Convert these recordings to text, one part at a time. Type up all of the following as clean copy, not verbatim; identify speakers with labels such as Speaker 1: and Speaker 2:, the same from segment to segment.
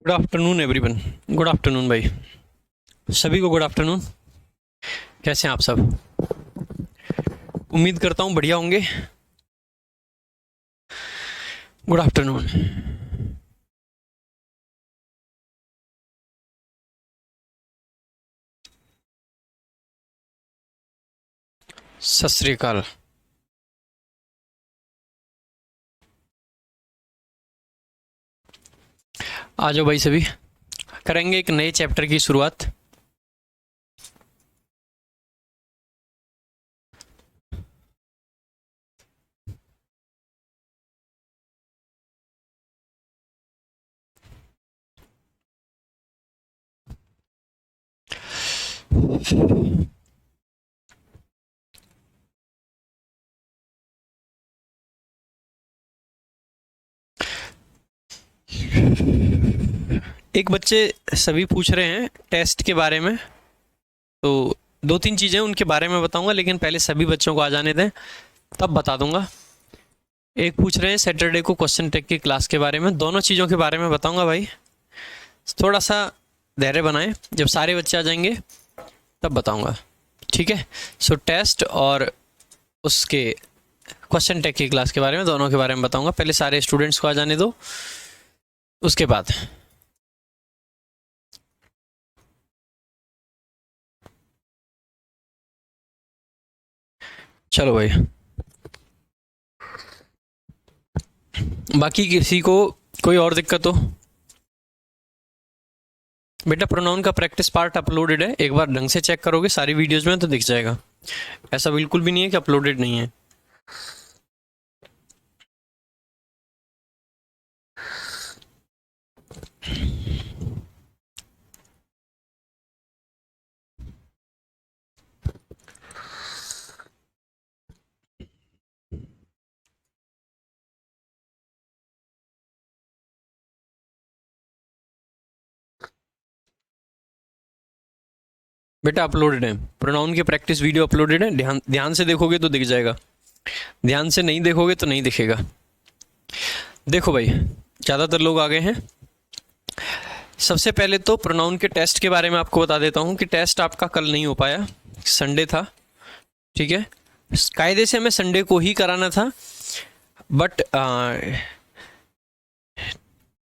Speaker 1: Good afternoon everyone. Good afternoon भाई, सभी को गुड आफ्टरनून। कैसे हैं आप सब? उम्मीद करता हूँ बढ़िया होंगे। Good afternoon. सत श्री अकाल। आ जाओ भाई, सभी करेंगे एक नए चैप्टर की शुरुआत। एक बच्चे सभी पूछ रहे हैं टेस्ट के बारे में, तो दो तीन चीज़ें उनके बारे में बताऊंगा, लेकिन पहले सभी बच्चों को आ जाने दें तब बता दूंगा। एक पूछ रहे हैं सैटरडे को क्वेश्चन टेक की क्लास के बारे में। दोनों चीज़ों के बारे में बताऊंगा भाई, थोड़ा सा धैर्य बनाएं, जब सारे बच्चे आ जाएंगे तब बताऊंगा, ठीक है। सो टेस्ट और उसके क्वेश्चन टेक की क्लास के बारे में, दोनों के बारे में बताऊंगा। पहले सारे स्टूडेंट्स को आ जाने दो, उसके बाद चलो भाई। बाकी किसी को कोई और दिक्कत हो? बेटा प्रोनाउन का प्रैक्टिस पार्ट अपलोडेड है, एक बार ढंग से चेक करोगे सारी वीडियोस में तो दिख जाएगा। ऐसा बिल्कुल भी नहीं है कि अपलोडेड नहीं है। बेटा अपलोडेड है, प्रोनाउन की प्रैक्टिस वीडियो अपलोडेड है, ध्यान ध्यान से देखोगे तो दिख जाएगा, ध्यान से नहीं देखोगे तो नहीं दिखेगा। देखो भाई, ज़्यादातर लोग आ गए हैं। सबसे पहले तो प्रोनाउन के टेस्ट के बारे में आपको बता देता हूँ कि टेस्ट आपका कल नहीं हो पाया, संडे था, ठीक है। कायदे से हमें संडे को ही कराना था, बट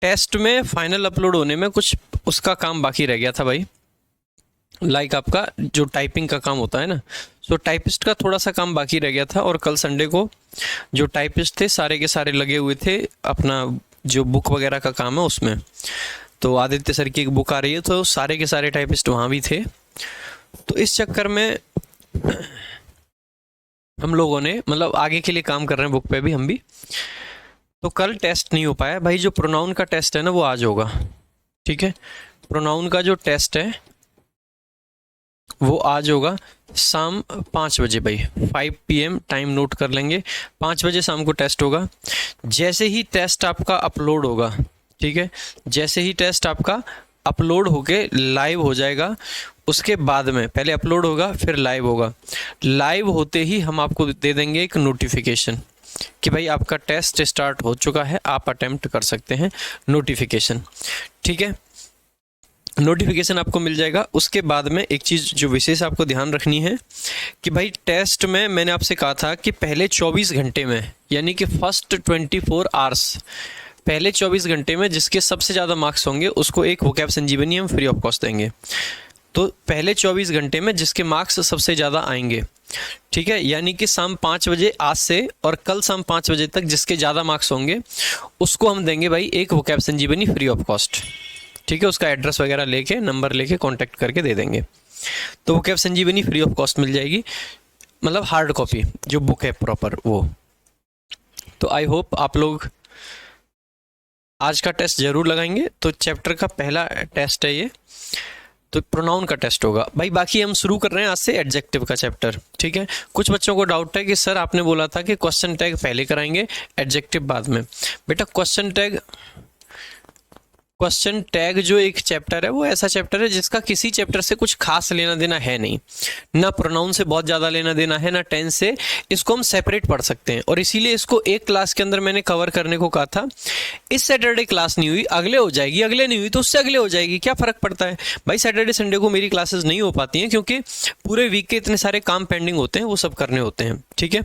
Speaker 1: टेस्ट में फाइनल अपलोड होने में कुछ उसका काम बाकी रह गया था भाई। लाइक आपका जो टाइपिंग का काम होता है ना, तो टाइपिस्ट का थोड़ा सा काम बाकी रह गया था। और कल संडे को जो टाइपिस्ट थे सारे के सारे लगे हुए थे अपना जो बुक वगैरह का काम है उसमें। तो आदित्य सर की एक बुक आ रही है, तो सारे के सारे टाइपिस्ट वहाँ भी थे। तो इस चक्कर में हम लोगों ने मतलब आगे के लिए काम कर रहे हैं बुक पे भी हम भी। तो कल टेस्ट नहीं हो पाया भाई। जो प्रोनाउन का टेस्ट है ना वो आज होगा, ठीक है। प्रोनाउन का जो टेस्ट है वो आज होगा शाम 5 बजे भाई, 5 PM टाइम नोट कर लेंगे। 5 बजे शाम को टेस्ट होगा। जैसे ही टेस्ट आपका अपलोड होगा, ठीक है, जैसे ही टेस्ट आपका अपलोड होके लाइव हो जाएगा, उसके बाद में पहले अपलोड होगा फिर लाइव होगा। लाइव होते ही हम आपको दे देंगे एक नोटिफिकेशन कि भाई आपका टेस्ट स्टार्ट हो चुका है, आप अटेम्प्ट कर सकते हैं, नोटिफिकेशन, ठीक है। नोटिफिकेशन आपको मिल जाएगा। उसके बाद में एक चीज़ जो विशेष आपको ध्यान रखनी है कि भाई टेस्ट में मैंने आपसे कहा था कि पहले 24 घंटे में, यानी कि फर्स्ट 24 आवर्स, पहले 24 घंटे में जिसके सबसे ज़्यादा मार्क्स होंगे उसको एक वोकैब संजीवनी हम फ्री ऑफ कॉस्ट देंगे। तो पहले 24 घंटे में जिसके मार्क्स सबसे ज़्यादा आएंगे, ठीक है, यानी कि शाम 5 बजे आज से और कल शाम 5 बजे तक जिसके ज़्यादा मार्क्स होंगे उसको हम देंगे भाई एक vocab Sanjeevani free of cost, ठीक है। उसका एड्रेस वगैरह लेके, नंबर लेके कांटेक्ट करके दे देंगे। तो वो कैब संजीवनी फ्री ऑफ कॉस्ट मिल जाएगी, मतलब हार्ड कॉपी जो बुक है प्रॉपर वो। तो आई होप आप लोग आज का टेस्ट जरूर लगाएंगे। तो चैप्टर का पहला टेस्ट है ये, तो प्रोनाउन का टेस्ट होगा भाई। बाकी हम शुरू कर रहे हैं आज से एडजेक्टिव का चैप्टर, ठीक है। कुछ बच्चों को डाउट है कि सर आपने बोला था कि क्वेश्चन टैग पहले कराएंगे एडजेक्टिव बाद में। बेटा क्वेश्चन टैग क्वेश्चन टैग जो एक चैप्टर है वो ऐसा चैप्टर है जिसका किसी चैप्टर से कुछ खास लेना देना है नहीं, ना प्रोनाउन से बहुत ज़्यादा लेना देना है, ना टेंस से। इसको हम सेपरेट पढ़ सकते हैं और इसीलिए इसको एक क्लास के अंदर मैंने कवर करने को कहा था। इस सैटरडे क्लास नहीं हुई, अगले हो जाएगी, अगले नहीं हुई तो उससे अगले हो जाएगी, क्या फ़र्क पड़ता है भाई। सैटरडे संडे को मेरी क्लासेस नहीं हो पाती हैं क्योंकि पूरे वीक के इतने सारे काम पेंडिंग होते हैं, वो सब करने होते हैं, ठीक है।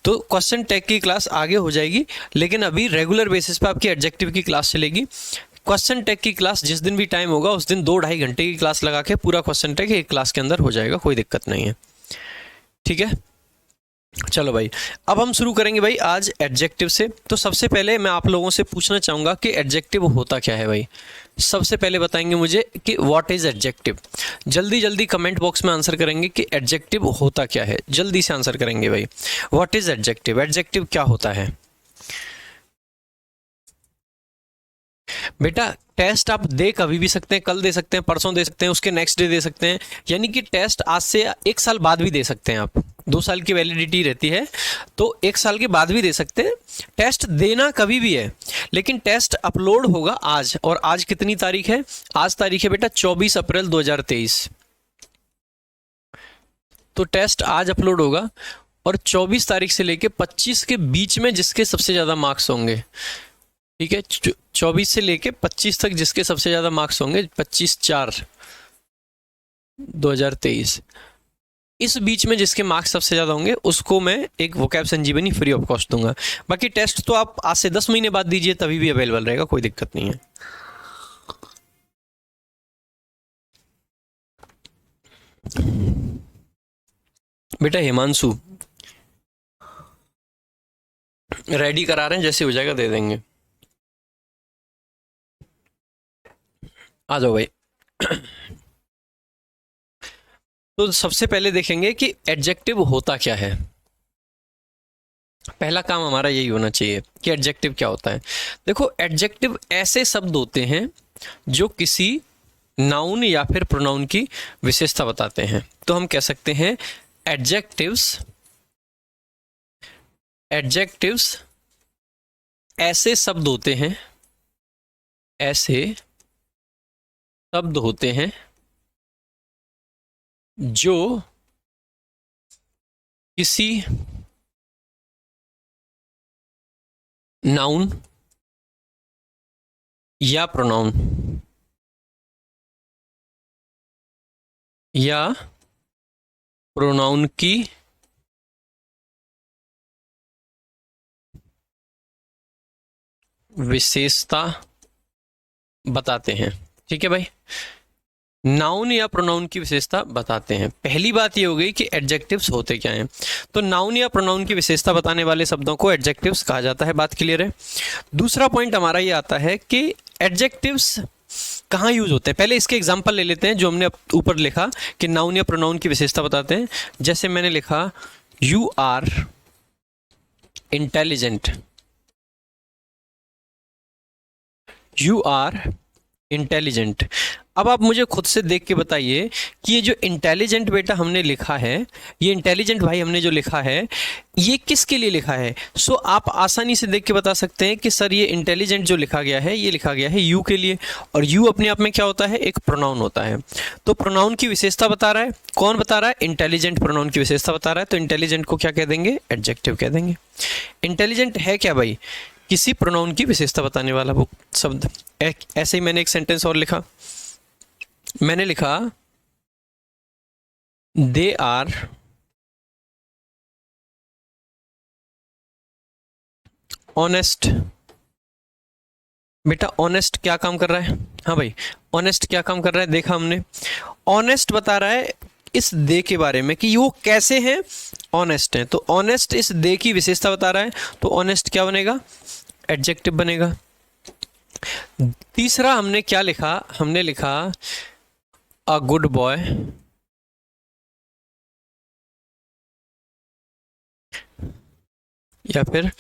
Speaker 1: तो क्वेश्चन टैग की क्लास आगे हो जाएगी, लेकिन अभी रेगुलर बेसिस पे आपकी एडजेक्टिव की क्लास चलेगी। क्वेश्चन टैग की क्लास जिस दिन भी टाइम होगा उस दिन 2-2.5 घंटे की क्लास लगा के पूरा क्वेश्चन टैग एक क्लास के अंदर हो जाएगा, कोई दिक्कत नहीं है, ठीक है। चलो भाई, अब हम शुरू करेंगे भाई आज एडजेक्टिव से। तो सबसे पहले मैं आप लोगों से पूछना चाहूँगा कि एडजेक्टिव होता क्या है भाई। सबसे पहले बताएंगे मुझे कि व्हाट इज़ एडजेक्टिव। जल्दी जल्दी कमेंट बॉक्स में आंसर करेंगे कि एडजेक्टिव होता क्या है, जल्दी से आंसर करेंगे भाई। व्हाट इज़ एडजेक्टिव, एडजेक्टिव क्या होता है बेटा। टेस्ट आप दे कभी भी सकते हैं, कल दे सकते हैं, परसों दे सकते हैं, उसके नेक्स्ट डे दे सकते हैं, यानी कि टेस्ट आज से 1 साल बाद भी दे सकते हैं आप। 2 साल की वैलिडिटी रहती है, तो 1 साल के बाद भी दे सकते हैं। टेस्ट देना कभी भी है, लेकिन टेस्ट अपलोड होगा आज। और आज कितनी तारीख है? आज तारीख है बेटा 24 अप्रैल 2023। तो टेस्ट आज अपलोड होगा और 24 तारीख से लेके 25 के बीच में जिसके सबसे ज़्यादा मार्क्स होंगे, ठीक है, 24 से लेके 25 तक जिसके सबसे ज़्यादा मार्क्स होंगे, 25/4/2023, इस बीच में जिसके मार्क्स सबसे ज़्यादा होंगे उसको मैं एक vocab Sanjeevani free of cost दूंगा। बाकी टेस्ट तो आप आज से 10 महीने बाद दीजिए, तभी भी अवेलेबल रहेगा, कोई दिक्कत नहीं है। बेटा हिमांशु रेडी करा रहे हैं, जैसे हो जाएगा दे देंगे। आ जाओ भाई। तो सबसे पहले देखेंगे कि एडजेक्टिव होता क्या है। पहला काम हमारा यही होना चाहिए कि एडजेक्टिव क्या होता है। देखो, एडजेक्टिव ऐसे शब्द होते हैं जो किसी नाउन या फिर प्रोनाउन की विशेषता बताते हैं। तो हम कह सकते हैं एडजेक्टिव्स ऐसे शब्द होते हैं, ऐसे शब्द होते हैं जो किसी नाउन या प्रोनाउन की विशेषता बताते हैं, ठीक है भाई। नाउन या प्रोनाउन की विशेषता बताते हैं। पहली बात ये हो गई कि एडजेक्टिव्स होते क्या हैं। तो नाउन या प्रोनाउन की विशेषता बताने वाले शब्दों को एडजेक्टिव्स कहा जाता है, बात क्लियर है। दूसरा पॉइंट हमारा ये आता है कि एडजेक्टिव्स कहाँ यूज होते हैं। पहले इसके एग्जांपल ले लेते हैं जो हमने ऊपर लिखा कि नाउन या प्रोनाउन की विशेषता बताते हैं। जैसे मैंने लिखा you are intelligent, you are intelligent. अब आप मुझे खुद से देख के बताइए कि ये जो इंटेलिजेंट बेटा हमने लिखा है, ये इंटेलिजेंट भाई हमने जो लिखा है, ये किसके लिए लिखा है। सो आप आसानी से देख के बता सकते हैं कि सर ये इंटेलिजेंट जो लिखा गया है, ये लिखा गया है यू के लिए। और यू अपने आप में क्या होता है? एक प्रोनाउन होता है। तो प्रोनाउन की विशेषता बता रहा है, कौन बता रहा है? इंटेलिजेंट प्रोनाउन की विशेषता बता रहा है। तो इंटेलिजेंट को क्या कह देंगे? एडजेक्टिव कह देंगे। इंटेलिजेंट है क्या भाई? किसी प्रोनाउन की विशेषता बताने वाला वो शब्द। ऐसे ही मैंने एक सेंटेंस और लिखा, मैंने लिखा दे आर ऑनेस्ट। बेटा ऑनेस्ट क्या काम कर रहा है? हाँ भाई, ऑनेस्ट क्या काम कर रहा है? देखा हमने, ऑनेस्ट बता रहा है इस दे के बारे में कि वो कैसे हैं, ऑनेस्ट हैं। तो ऑनेस्ट इस दे की विशेषता बता रहा है, तो ऑनेस्ट क्या बनेगा? एडजेक्टिव बनेगा। तीसरा हमने क्या लिखा? हमने लिखा अ गुड बॉय, या फिर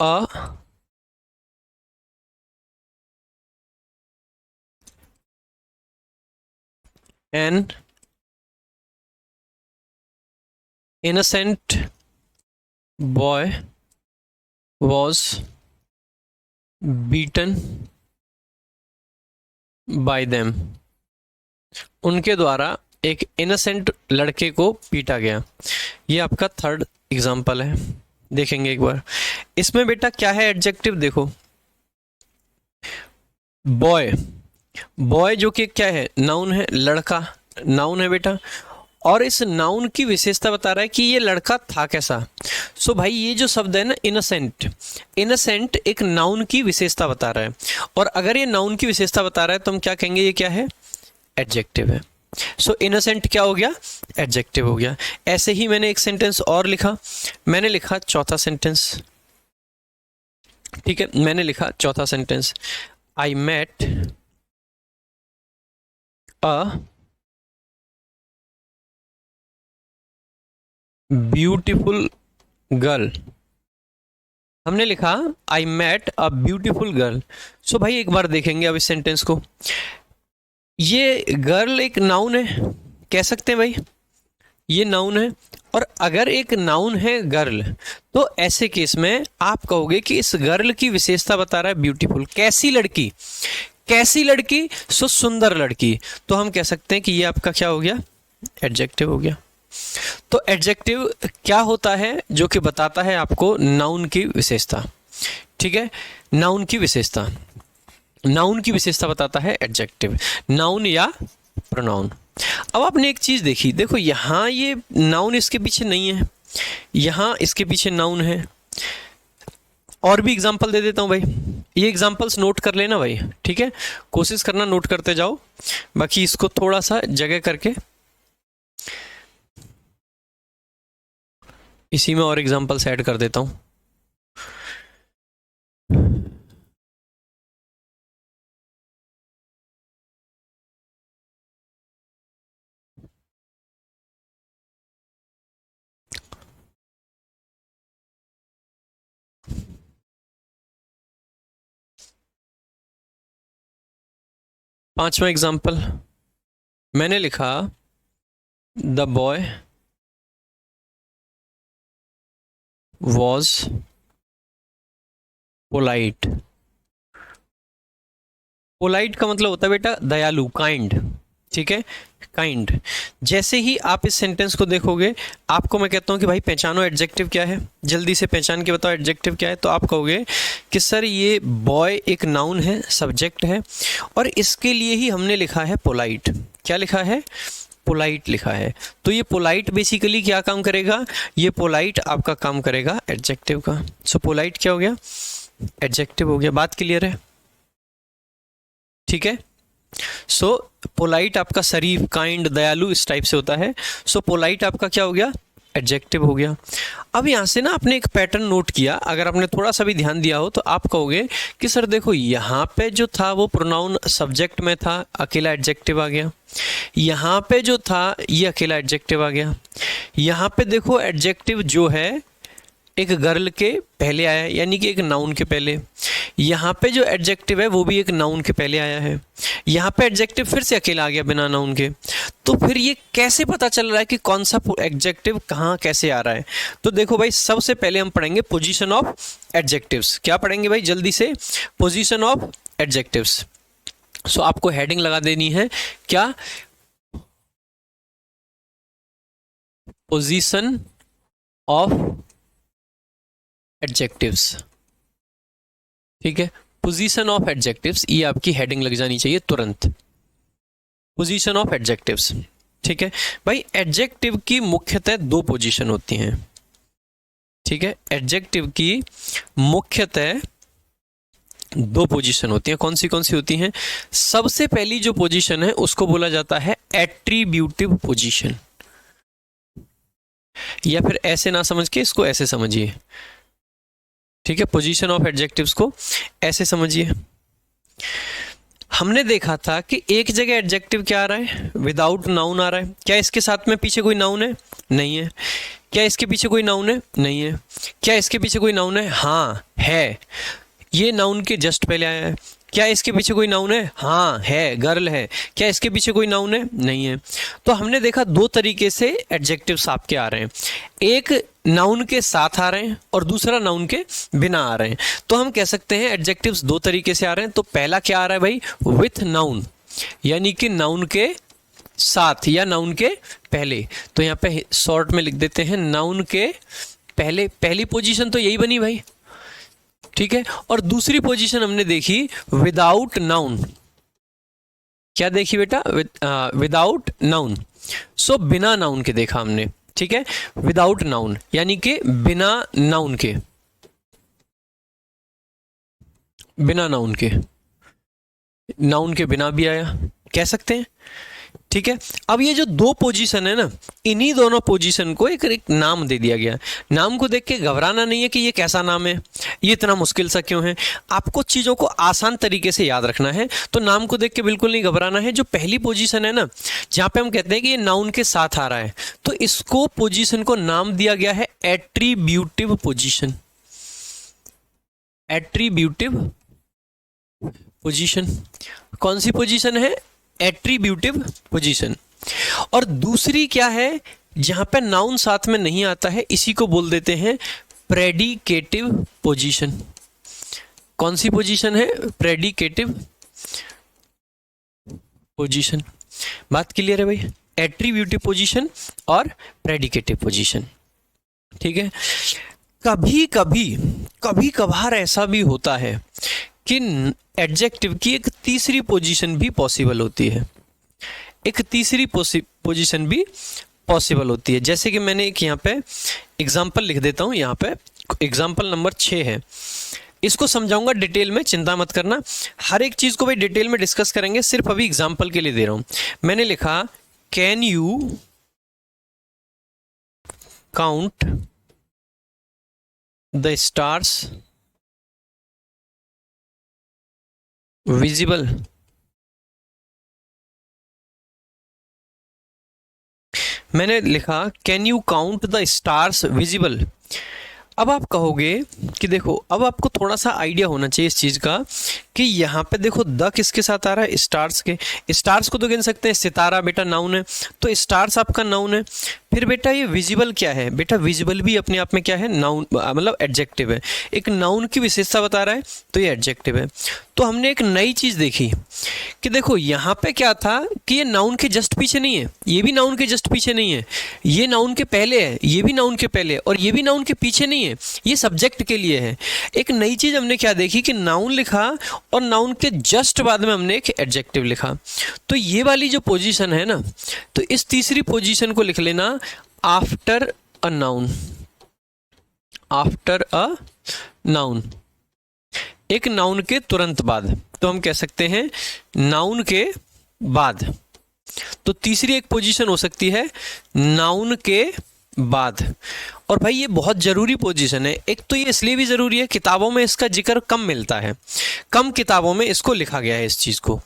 Speaker 1: a an innocent boy was beaten by them, उनके द्वारा एक इनोसेंट लड़के को पीटा गया। ये आपका थर्ड एग्जाम्पल है, देखेंगे एक बार। इसमें बेटा क्या है एडजेक्टिव, देखो बॉय, बॉय जो कि क्या है, नाउन है, लड़का नाउन है बेटा, और इस नाउन की विशेषता बता रहा है कि ये लड़का था कैसा। सो भाई ये जो शब्द है ना इनोसेंट, इनोसेंट एक नाउन की विशेषता बता रहा है, और अगर ये नाउन की विशेषता बता रहा है तो हम क्या कहेंगे, ये क्या है, एडजेक्टिव है। सो इनोसेंट क्या हो गया, एडजेक्टिव हो गया। ऐसे ही मैंने एक सेंटेंस और लिखा, मैंने लिखा चौथा सेंटेंस, ठीक है, मैंने लिखा चौथा sentence, I met a beautiful girl. हमने लिखा I met a beautiful girl. So भाई एक बार देखेंगे अब इस सेंटेंस को, ये गर्ल एक नाउन है, कह सकते हैं भाई ये नाउन है, और अगर एक नाउन है गर्ल तो ऐसे केस में आप कहोगे कि इस गर्ल की विशेषता बता रहा है ब्यूटीफुल, कैसी लड़की, कैसी लड़की, सो सुंदर लड़की, तो हम कह सकते हैं कि ये आपका क्या हो गया, एडजेक्टिव हो गया। तो एडजेक्टिव क्या होता है, जो कि बताता है आपको नाउन की विशेषता, ठीक है, नाउन की विशेषता, नाउन की विशेषता बताता है एडजेक्टिव, नाउन या प्रोनाउन। अब आपने एक चीज देखी, देखो यहां ये नाउन इसके पीछे नहीं है, यहां इसके पीछे नाउन है। और भी एग्जांपल दे देता हूं भाई, ये एग्जांपल्स नोट कर लेना भाई, ठीक है, कोशिश करना नोट करते जाओ, बाकी इसको थोड़ा सा जगह करके इसी में और एग्जांपल्स ऐड कर देता हूं। पांचवा एग्जांपल मैंने लिखा the boy was polite. Polite का मतलब होता है बेटा दयालु, काइंड, ठीक है, काइंड। जैसे ही आप इस सेंटेंस को देखोगे, आपको मैं कहता हूं कि भाई पहचानो एडजेक्टिव क्या है, जल्दी से पहचान के बताओ एडजेक्टिव क्या है, तो आप कहोगे कि सर ये बॉय एक नाउन है, सब्जेक्ट है, और इसके लिए ही हमने लिखा है पोलाइट। क्या लिखा है, पोलाइट लिखा है। तो ये पोलाइट बेसिकली क्या काम करेगा, ये पोलाइट आपका काम करेगा एडजेक्टिव का। सो पोलाइट क्या हो गया, एडजेक्टिव हो गया। बात क्लियर है, ठीक है। सो पोलाइट आपका शरीफ, काइंड, दयालु इस टाइप से होता है। सो पोलाइट आपका क्या हो गया, एडजेक्टिव हो गया। अब यहाँ से ना आपने एक पैटर्न नोट किया, अगर आपने थोड़ा सा भी ध्यान दिया हो तो आप कहोगे कि सर देखो यहाँ पे जो था वो प्रोनाउन सब्जेक्ट में था, अकेला एडजेक्टिव आ गया। यहाँ पे जो था ये अकेला एडजेक्टिव आ गया। यहाँ पे देखो एडजेक्टिव जो है एक गर्ल के पहले आया है, यानी कि एक नाउन के पहले। यहाँ पे जो एडजेक्टिव है वो भी एक नाउन के पहले आया है। यहाँ पे एडजेक्टिव फिर से अकेला आ गया बिना नाउन के। तो फिर ये कैसे पता चल रहा है कि कौन सा एडजेक्टिव कहाँ कैसे आ रहा है? तो देखो भाई, सबसे पहले हम पढ़ेंगे पोजीशन ऑफ एडजेक्टिव्स। क्या पढ़ेंगे भाई जल्दी से? Position of adjectives. सो आपको हेडिंग लगा देनी है क्या? पोजीशन ऑफ एडजेक्टिव्स, ठीक है। पोजीशन ऑफ एडजेक्टिव्स, ये आपकी हेडिंग लग जानी चाहिए तुरंत। पोजीशन ऑफ एडजेक्टिव्स, ठीक है भाई। एडजेक्टिव की मुख्यतः दो पोजीशन होती हैं, ठीक है। एडजेक्टिव की मुख्यतः दो पोजीशन होती हैं। कौन सी होती हैं? सबसे पहली जो पोजीशन है उसको बोला जाता है एट्रीब्यूटिव पोजीशन, या फिर ऐसे ना समझ के इसको ऐसे समझिए, ठीक है। पोजीशन ऑफ एडजेक्टिव्स को ऐसे समझिए। हमने देखा था कि एक जगह एडजेक्टिव क्या आ रहा है? विदाउट नाउन आ रहा है। क्या इसके साथ में पीछे कोई नाउन है? नहीं है। क्या इसके पीछे कोई नाउन है? नहीं है। क्या इसके पीछे कोई नाउन है? हाँ है, ये नाउन के जस्ट पहले आया है। क्या इसके पीछे कोई नाउन है? हाँ है, गर्ल है। क्या इसके पीछे कोई नाउन है? नहीं है। तो हमने देखा दो तरीके से एडजेक्टिव्स आपके आ रहे हैं, एक नाउन के साथ आ रहे हैं और दूसरा नाउन के बिना आ रहे हैं। तो हम कह सकते हैं एडजेक्टिव्स दो तरीके से आ रहे हैं। तो पहला क्या आ रहा है भाई? विथ नाउन, यानी कि नाउन के साथ या नाउन के पहले। तो यहाँ पे शॉर्ट में लिख देते हैं नाउन के पहले। पहली पोजीशन तो यही बनी भाई, ठीक है। और दूसरी पोजीशन हमने देखी विदाउट नाउन। क्या देखी बेटा? Without noun. सो बिना नाउन के देखा हमने, ठीक है। विदाउट नाउन यानी कि बिना नाउन के, बिना नाउन के, नाउन के बिना भी आया, कह सकते हैं, ठीक है। अब ये जो दो पोजीशन है ना, इन्हीं दोनों पोजीशन को एक नाम दे दिया गया। नाम को देख के घबराना नहीं है कि ये कैसा नाम है, ये इतना मुश्किल सा क्यों है। आपको चीज़ों को आसान तरीके से याद रखना है, तो नाम को देख के बिल्कुल नहीं घबराना है। जो पहली पोजीशन है ना, जहाँ पे हम कहते हैं कि ये नाउन के साथ आ रहा है, तो इसको पोजीशन को नाम दिया गया है एट्रीब्यूटिव पोजीशन। एट्रीब्यूटिव पोजीशन कौन सी पोजीशन है? Attributive position. और दूसरी क्या है? जहां पे नाउन साथ में नहीं आता है, इसी को बोल देते हैं प्रेडिकेटिव पोजीशन। कौन सी पोजीशन है? Predicative position. बात क्लियर है भाई? एट्रीब्यूटिव पोजीशन और प्रेडिकेटिव पोजीशन, ठीक है। कभी कभी, कभी कभार ऐसा भी होता है कि एडजेक्टिव की एक तीसरी पोजीशन भी पॉसिबल होती है। एक तीसरी पोजीशन भी पॉसिबल होती है। जैसे कि मैंने एक यहाँ पे एग्जाम्पल लिख देता हूँ। यहाँ पे एग्जाम्पल नंबर 6 है, इसको समझाऊंगा डिटेल में, चिंता मत करना। हर एक चीज़ को भाई डिटेल में डिस्कस करेंगे, सिर्फ अभी एग्जाम्पल के लिए दे रहा हूँ। मैंने लिखा can you count the stars visible. मैंने लिखा can you count the stars visible. अब आप कहोगे कि देखो, अब आपको थोड़ा सा आइडिया होना चाहिए इस चीज़ का कि यहाँ पे देखो द किसके साथ आ रहा है? स्टार्स के। स्टार्स को तो गिन सकते हैं, सितारा बेटा नाउन है, तो स्टार्स आपका नाउन है। फिर बेटा ये विजिबल क्या है? बेटा विजिबल भी अपने आप में क्या है? नाउन, मतलब एडजेक्टिव है। एक नाउन की विशेषता बता रहा है, तो ये एडजेक्टिव है। तो हमने एक नई चीज़ देखी कि देखो यहाँ पे क्या था कि ये नाउन के जस्ट पीछे नहीं है, ये भी नाउन के जस्ट पीछे नहीं है, ये नाउन के पहले है, ये भी नाउन के पहले, और ये भी नाउन के पीछे नहीं है, ये सब्जेक्ट के लिए है। एक नई चीज़ हमने क्या देखी कि नाउन लिखा और नाउन के जस्ट बाद में हमने एक एडजेक्टिव लिखा। तो ये वाली जो पोजीशन है ना, तो इस तीसरी पोजीशन को लिख लेना after a noun. After a noun, एक नाउन के तुरंत बाद, तो हम कह सकते हैं नाउन के बाद। तो तीसरी एक पोजीशन हो सकती है नाउन के बाद। और भाई ये बहुत ज़रूरी पोजीशन है। एक तो ये इसलिए भी ज़रूरी है, किताबों में इसका जिक्र कम मिलता है, कम किताबों में इसको लिखा गया है इस चीज़ को,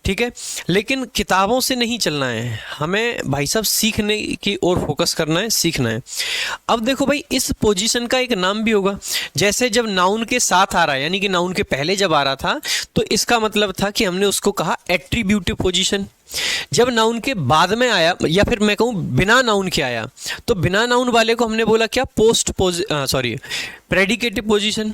Speaker 1: ठीक है। लेकिन किताबों से नहीं चलना है, हमें भाई साहब सीखने की ओर फोकस करना है, सीखना है। अब देखो भाई, इस पोजीशन का एक नाम भी होगा। जैसे जब नाउन के साथ आ रहा है, यानी कि नाउन के पहले जब आ रहा था, तो इसका मतलब था कि हमने उसको कहा एट्रीब्यूटिव पोजीशन। जब नाउन के बाद में आया, या फिर मैं कहूँ बिना नाउन के आया, तो बिना नाउन वाले को हमने बोला क्या? Predicative position.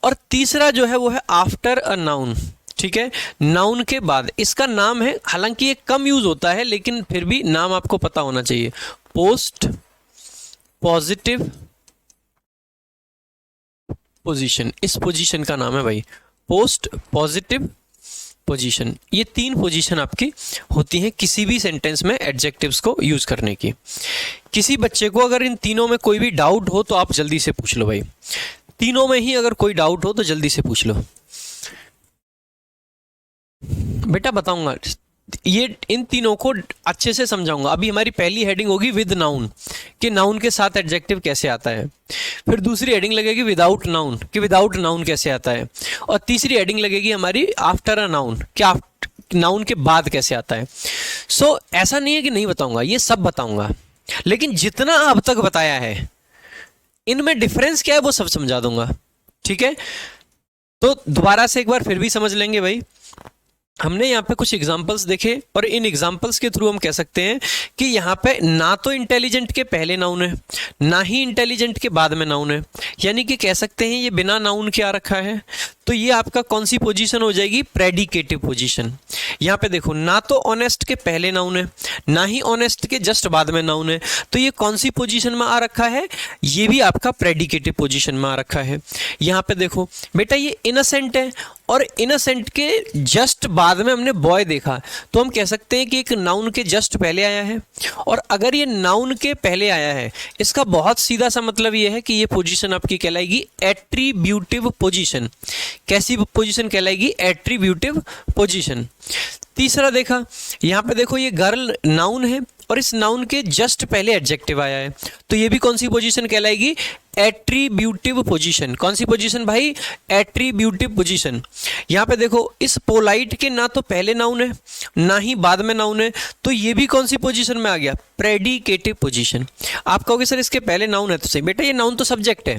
Speaker 1: और तीसरा जो है वो है आफ्टर अ नाउन, ठीक है, नाउन के बाद। इसका नाम है, हालांकि ये कम यूज होता है, लेकिन फिर भी नाम आपको पता होना चाहिए, पोस्ट पॉजिटिव पोजीशन। इस पोजीशन का नाम है भाई पोस्ट पॉजिटिव पोजीशन। ये 3 पोजीशन आपकी होती हैं किसी भी सेंटेंस में एडजेक्टिव्स को यूज करने की। किसी बच्चे को अगर इन तीनों में कोई भी डाउट हो तो आप जल्दी से पूछ लो भाई, तीनों में ही अगर कोई डाउट हो तो जल्दी से पूछ लो। बेटा बताऊंगा, ये इन तीनों को अच्छे से समझाऊंगा। अभी हमारी पहली हेडिंग होगी विद नाउन, कि नाउन के साथ एडजेक्टिव कैसे आता है। फिर दूसरी हेडिंग लगेगी विदाउट नाउन, कि विदाउट नाउन कैसे आता है। और तीसरी हेडिंग लगेगी हमारी आफ्टर अ नाउन, क्या नाउन के बाद कैसे आता है। सो ऐसा नहीं है कि नहीं बताऊंगा, ये सब बताऊंगा, लेकिन जितना अब तक बताया है इनमें डिफरेंस क्या है वो सब समझा दूंगा, ठीक है। तो दोबारा से एक बार फिर भी समझ लेंगे भाई। हमने यहाँ पे कुछ एग्जाम्पल्स देखे, और इन एग्जाम्पल्स के थ्रू हम कह सकते हैं कि यहाँ पे ना तो इंटेलिजेंट के पहले नाउन है, ना ही इंटेलिजेंट के बाद में नाउन है, यानी कि कह सकते हैं ये बिना नाउन के आ रखा है। तो ये आपका कौन सी पोजीशन हो जाएगी, प्रेडिकेटिव पोजीशन। यहाँ पे देखो ना तो ऑनेस्ट के पहले नाउन है, ना ही ऑनेस्ट के जस्ट बाद में नाउन है, तो ये कौन सी पोजीशन में आ रखा है, ये भी आपका प्रेडिकेटिव पोजीशन में आ रखा है। यहाँ पे देखो बेटा ये इनोसेंट है और इनोसेंट के जस्ट बाद में हमने बॉय देखा, तो हम कह सकते हैं कि एक नाउन के जस्ट पहले आया है। और अगर ये नाउन के पहले आया है, इसका बहुत सीधा सा मतलब ये है कि ये पोजीशन आपकी कहलाएगी एट्रीब्यूटिव पोजीशन। कैसी पोजीशन कहलाएगी, एट्रीब्यूटिव पोजीशन। तीसरा देखा, यहाँ पे देखो ये गर्ल नाउन है और इस नाउन के जस्ट पहले एडजेक्टिव आया है, तो ये भी कौन सी पोजीशन कहलाएगी, एट्रीब्यूटिव पोजीशन। कौन सी पोजीशन भाई, एट्रीब्यूटिव पोजीशन। यहाँ पे देखो इस पोलाइट के ना तो पहले नाउन है ना ही बाद में नाउन है, तो ये भी कौन सी पोजीशन में आ गया, प्रेडिकेटिव पोजीशन। आप कहोगे सर इसके पहले नाउन है, तो सही बेटा ये नाउन तो सब्जेक्ट है,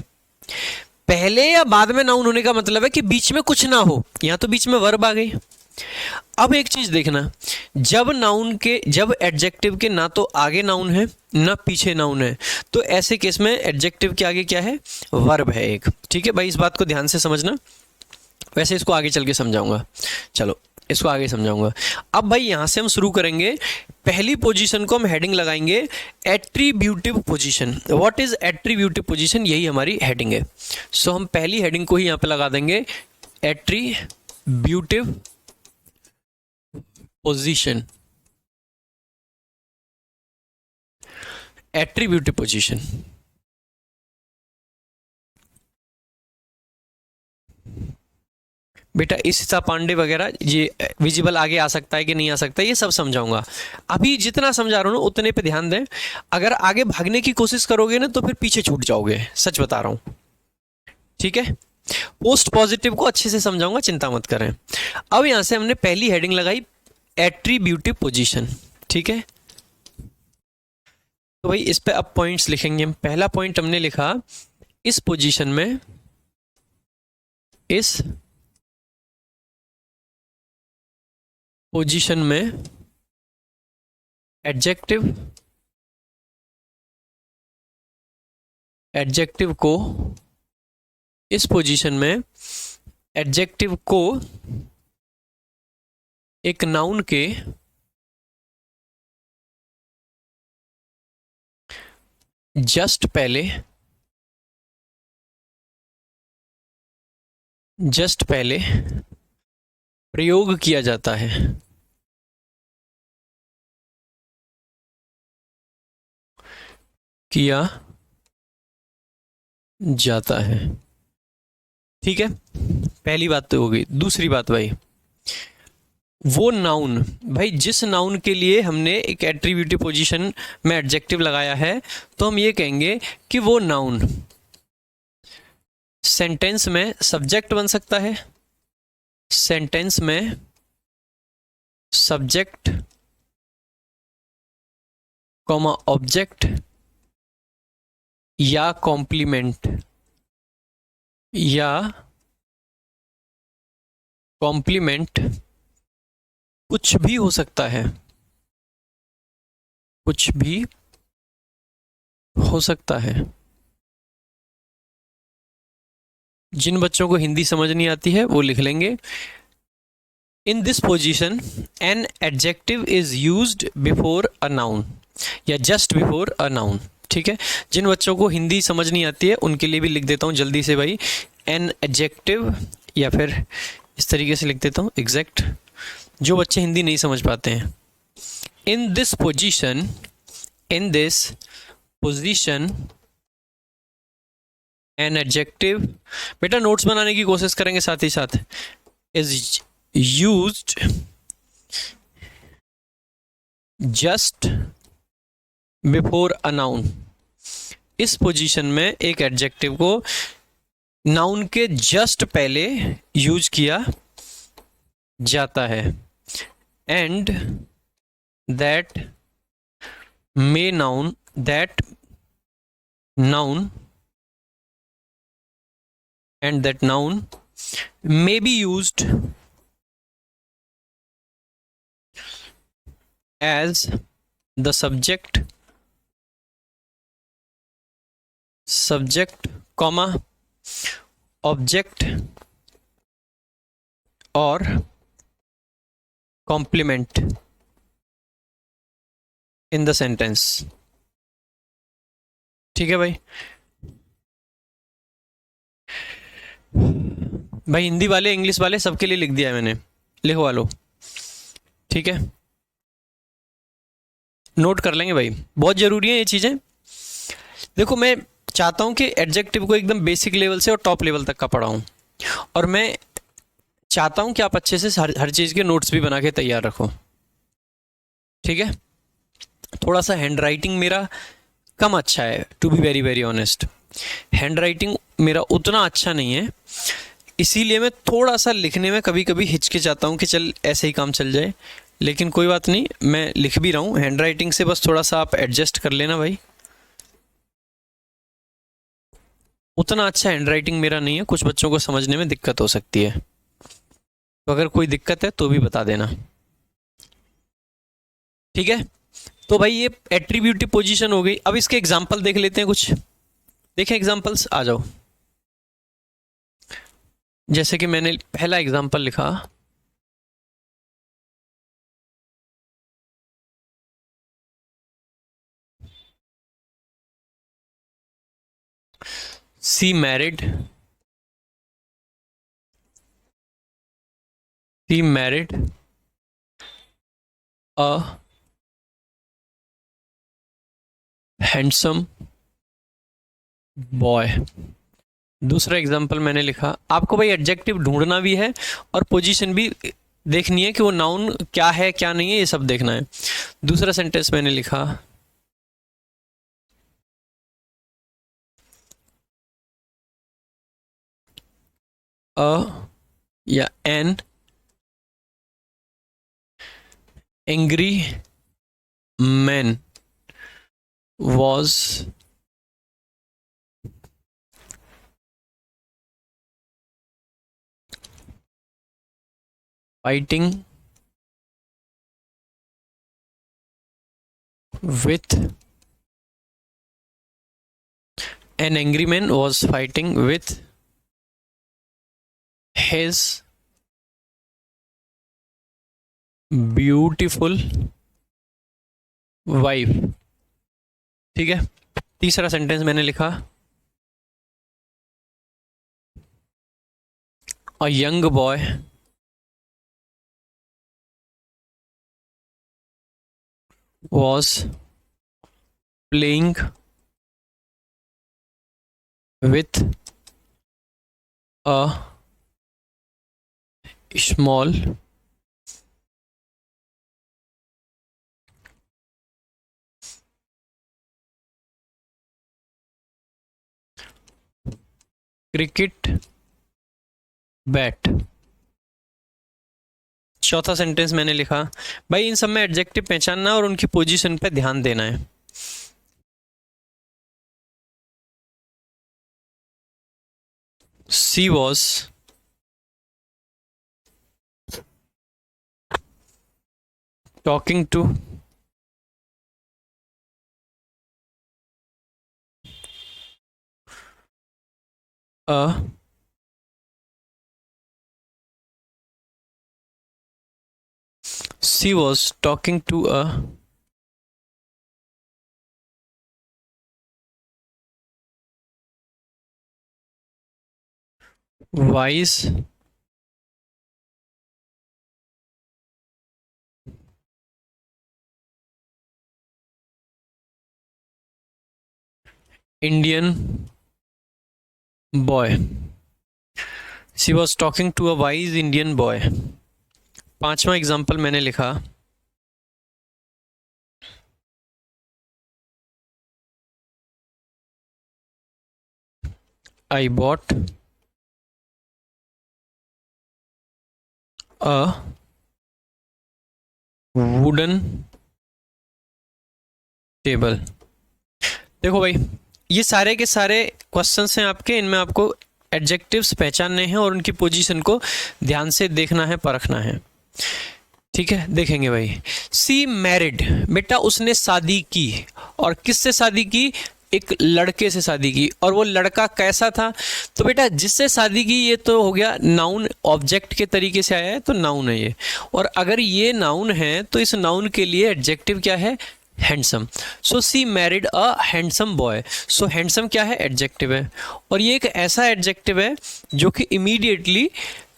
Speaker 1: पहले या बाद में नाउन होने का मतलब है कि बीच में कुछ ना हो, यहाँ तो बीच में वर्ब आ गई। अब एक चीज देखना, जब एडजेक्टिव के ना तो आगे नाउन है ना पीछे नाउन है, तो ऐसे केस में एडजेक्टिव के आगे क्या है, वर्ब है एक। ठीक है भाई, इस बात को ध्यान से समझना, वैसे इसको आगे चल के समझाऊंगा, चलो इसको आगे समझाऊंगा। अब भाई यहां से हम शुरू करेंगे, पहली पोजीशन को हम हेडिंग लगाएंगे attributive position. What is attributive position, यही हमारी हेडिंग है। सो हम पहली हेडिंग को ही यहां पे लगा देंगे, एट्रीब्यूटिव पोजीशन। एट्रीब्यूटिव पोजीशन, बेटा ईशिता पांडे वगैरह ये विजिबल आगे आ सकता है कि नहीं आ सकता, ये सब समझाऊंगा। अभी जितना समझा रहा हूं ना उतने पे ध्यान दें, अगर आगे भागने की कोशिश करोगे ना तो फिर पीछे छूट जाओगे, सच बता रहा हूं। ठीक है, पोस्ट पॉजिटिव को अच्छे से समझाऊंगा, चिंता मत करें। अब यहां से हमने पहली हेडिंग लगाई एट्रीब्यूटिव पोजीशन। ठीक है, तो भाई इस पे अब पॉइंट्स लिखेंगे हम। पहला पॉइंट हमने लिखा, इस पोजीशन में, इस पोजीशन में एडजेक्टिव को, इस पोजीशन में एडजेक्टिव को एक नाउन के जस्ट पहले प्रयोग किया जाता है। किया जाता है। ठीक है, पहली बात तो हो गई। दूसरी बात भाई, वो नाउन, भाई जिस नाउन के लिए हमने एक एट्रीब्यूटिव पोजीशन में एडजेक्टिव लगाया है, तो हम ये कहेंगे कि वो नाउन सेंटेंस में सब्जेक्ट बन सकता है, सेंटेंस में सब्जेक्ट कॉमा ऑब्जेक्ट या कॉम्प्लीमेंट कुछ भी हो सकता है, कुछ भी हो सकता है। जिन बच्चों को हिंदी समझ नहीं आती है वो लिख लेंगे, in this position an adjective is used before a noun या जस्ट बिफोर अ नाउन। ठीक है, जिन बच्चों को हिंदी समझ नहीं आती है उनके लिए भी लिख देता हूँ जल्दी से भाई, एन एडजेक्टिव, या फिर इस तरीके से लिख देता हूँ एग्जैक्ट, जो बच्चे हिंदी नहीं समझ पाते हैं। In this position an adjective, बेटा नोट्स बनाने की कोशिश करेंगे साथ ही साथ, is used just before a noun. इस पोजीशन में एक एडजेक्टिव को नाउन के जस्ट पहले यूज किया जाता है, and that noun may be used as the subject comma object और कॉम्प्लीमेंट इन द सेंटेंस। ठीक है भाई। भाई हिंदी वाले इंग्लिश वाले सबके लिए लिख दिया है मैंने, लिखवा लो। ठीक है, नोट कर लेंगे भाई, बहुत ज़रूरी है ये चीज़ें। देखो मैं चाहता हूँ कि एडजेक्टिव को एकदम बेसिक लेवल से और टॉप लेवल तक का पढ़ाऊँ, और मैं चाहता हूँ कि आप अच्छे से हर चीज़ के नोट्स भी बना के तैयार रखो। ठीक है, थोड़ा सा हैंड राइटिंग मेरा कम अच्छा है, to be very very honest. Handwriting मेरा उतना अच्छा नहीं है, इसीलिए मैं थोड़ा सा लिखने में कभी कभी हिचकिचाता हूँ कि चल ऐसे ही काम चल जाए, लेकिन कोई बात नहीं, मैं लिख भी रहा हूँ। हैंड राइटिंग से बस थोड़ा सा आप एडजस्ट कर लेना भाई, उतना अच्छा हैंड राइटिंग मेरा नहीं है, कुछ बच्चों को समझने में दिक्कत हो सकती है, तो अगर कोई दिक्कत है तो भी बता देना। ठीक है, तो भाई ये एट्रीब्यूटिव पोजीशन हो गई। अब इसके एग्जांपल देख लेते हैं कुछ, देखें एग्जांपल्स, आ जाओ। जैसे कि मैंने पहला एग्जांपल लिखा, सी married, C married a handsome boy. दूसरा एग्जांपल मैंने लिखा, आपको भाई एडजेक्टिव ढूंढना भी है और पोजीशन भी देखनी है कि वो नाउन क्या है क्या नहीं है, ये सब देखना है। दूसरा सेंटेंस मैंने लिखा, अ या an angry man was fighting with an angry man was fighting with his beautiful wife। ठीक है, तीसरा सेंटेंस मैंने लिखा, a young boy was playing with a small cricket bat। चौथा सेंटेंस मैंने लिखा, भाई इन सब में एडजेक्टिव पहचानना और उनकी पोजीशन पे ध्यान देना है। She was talking to a she was talking to a wise Indian boy। she was talking to a wise Indian boy। पांचवा एग्जाम्पल मैंने लिखा, I bought a wooden table। देखो भाई, ये सारे के सारे क्वेश्चंस हैं आपके, इनमें आपको एडजेक्टिव्स पहचानने हैं और उनकी पोजीशन को ध्यान से देखना है, परखना है। ठीक है, देखेंगे भाई। सी मैरिड, बेटा उसने शादी की, और किससे शादी की? एक लड़के से शादी की, और वो लड़का कैसा था, तो बेटा जिससे शादी की ये तो हो गया नाउन, ऑब्जेक्ट के तरीके से आया है तो नाउन है ये। और अगर ये नाउन है तो इस नाउन के लिए एडजेक्टिव क्या है, handsome. So C married a handsome boy. So handsome क्या है, एडजेक्टिव है, और ये एक ऐसा एडजेक्टिव है जो कि इमीडिएटली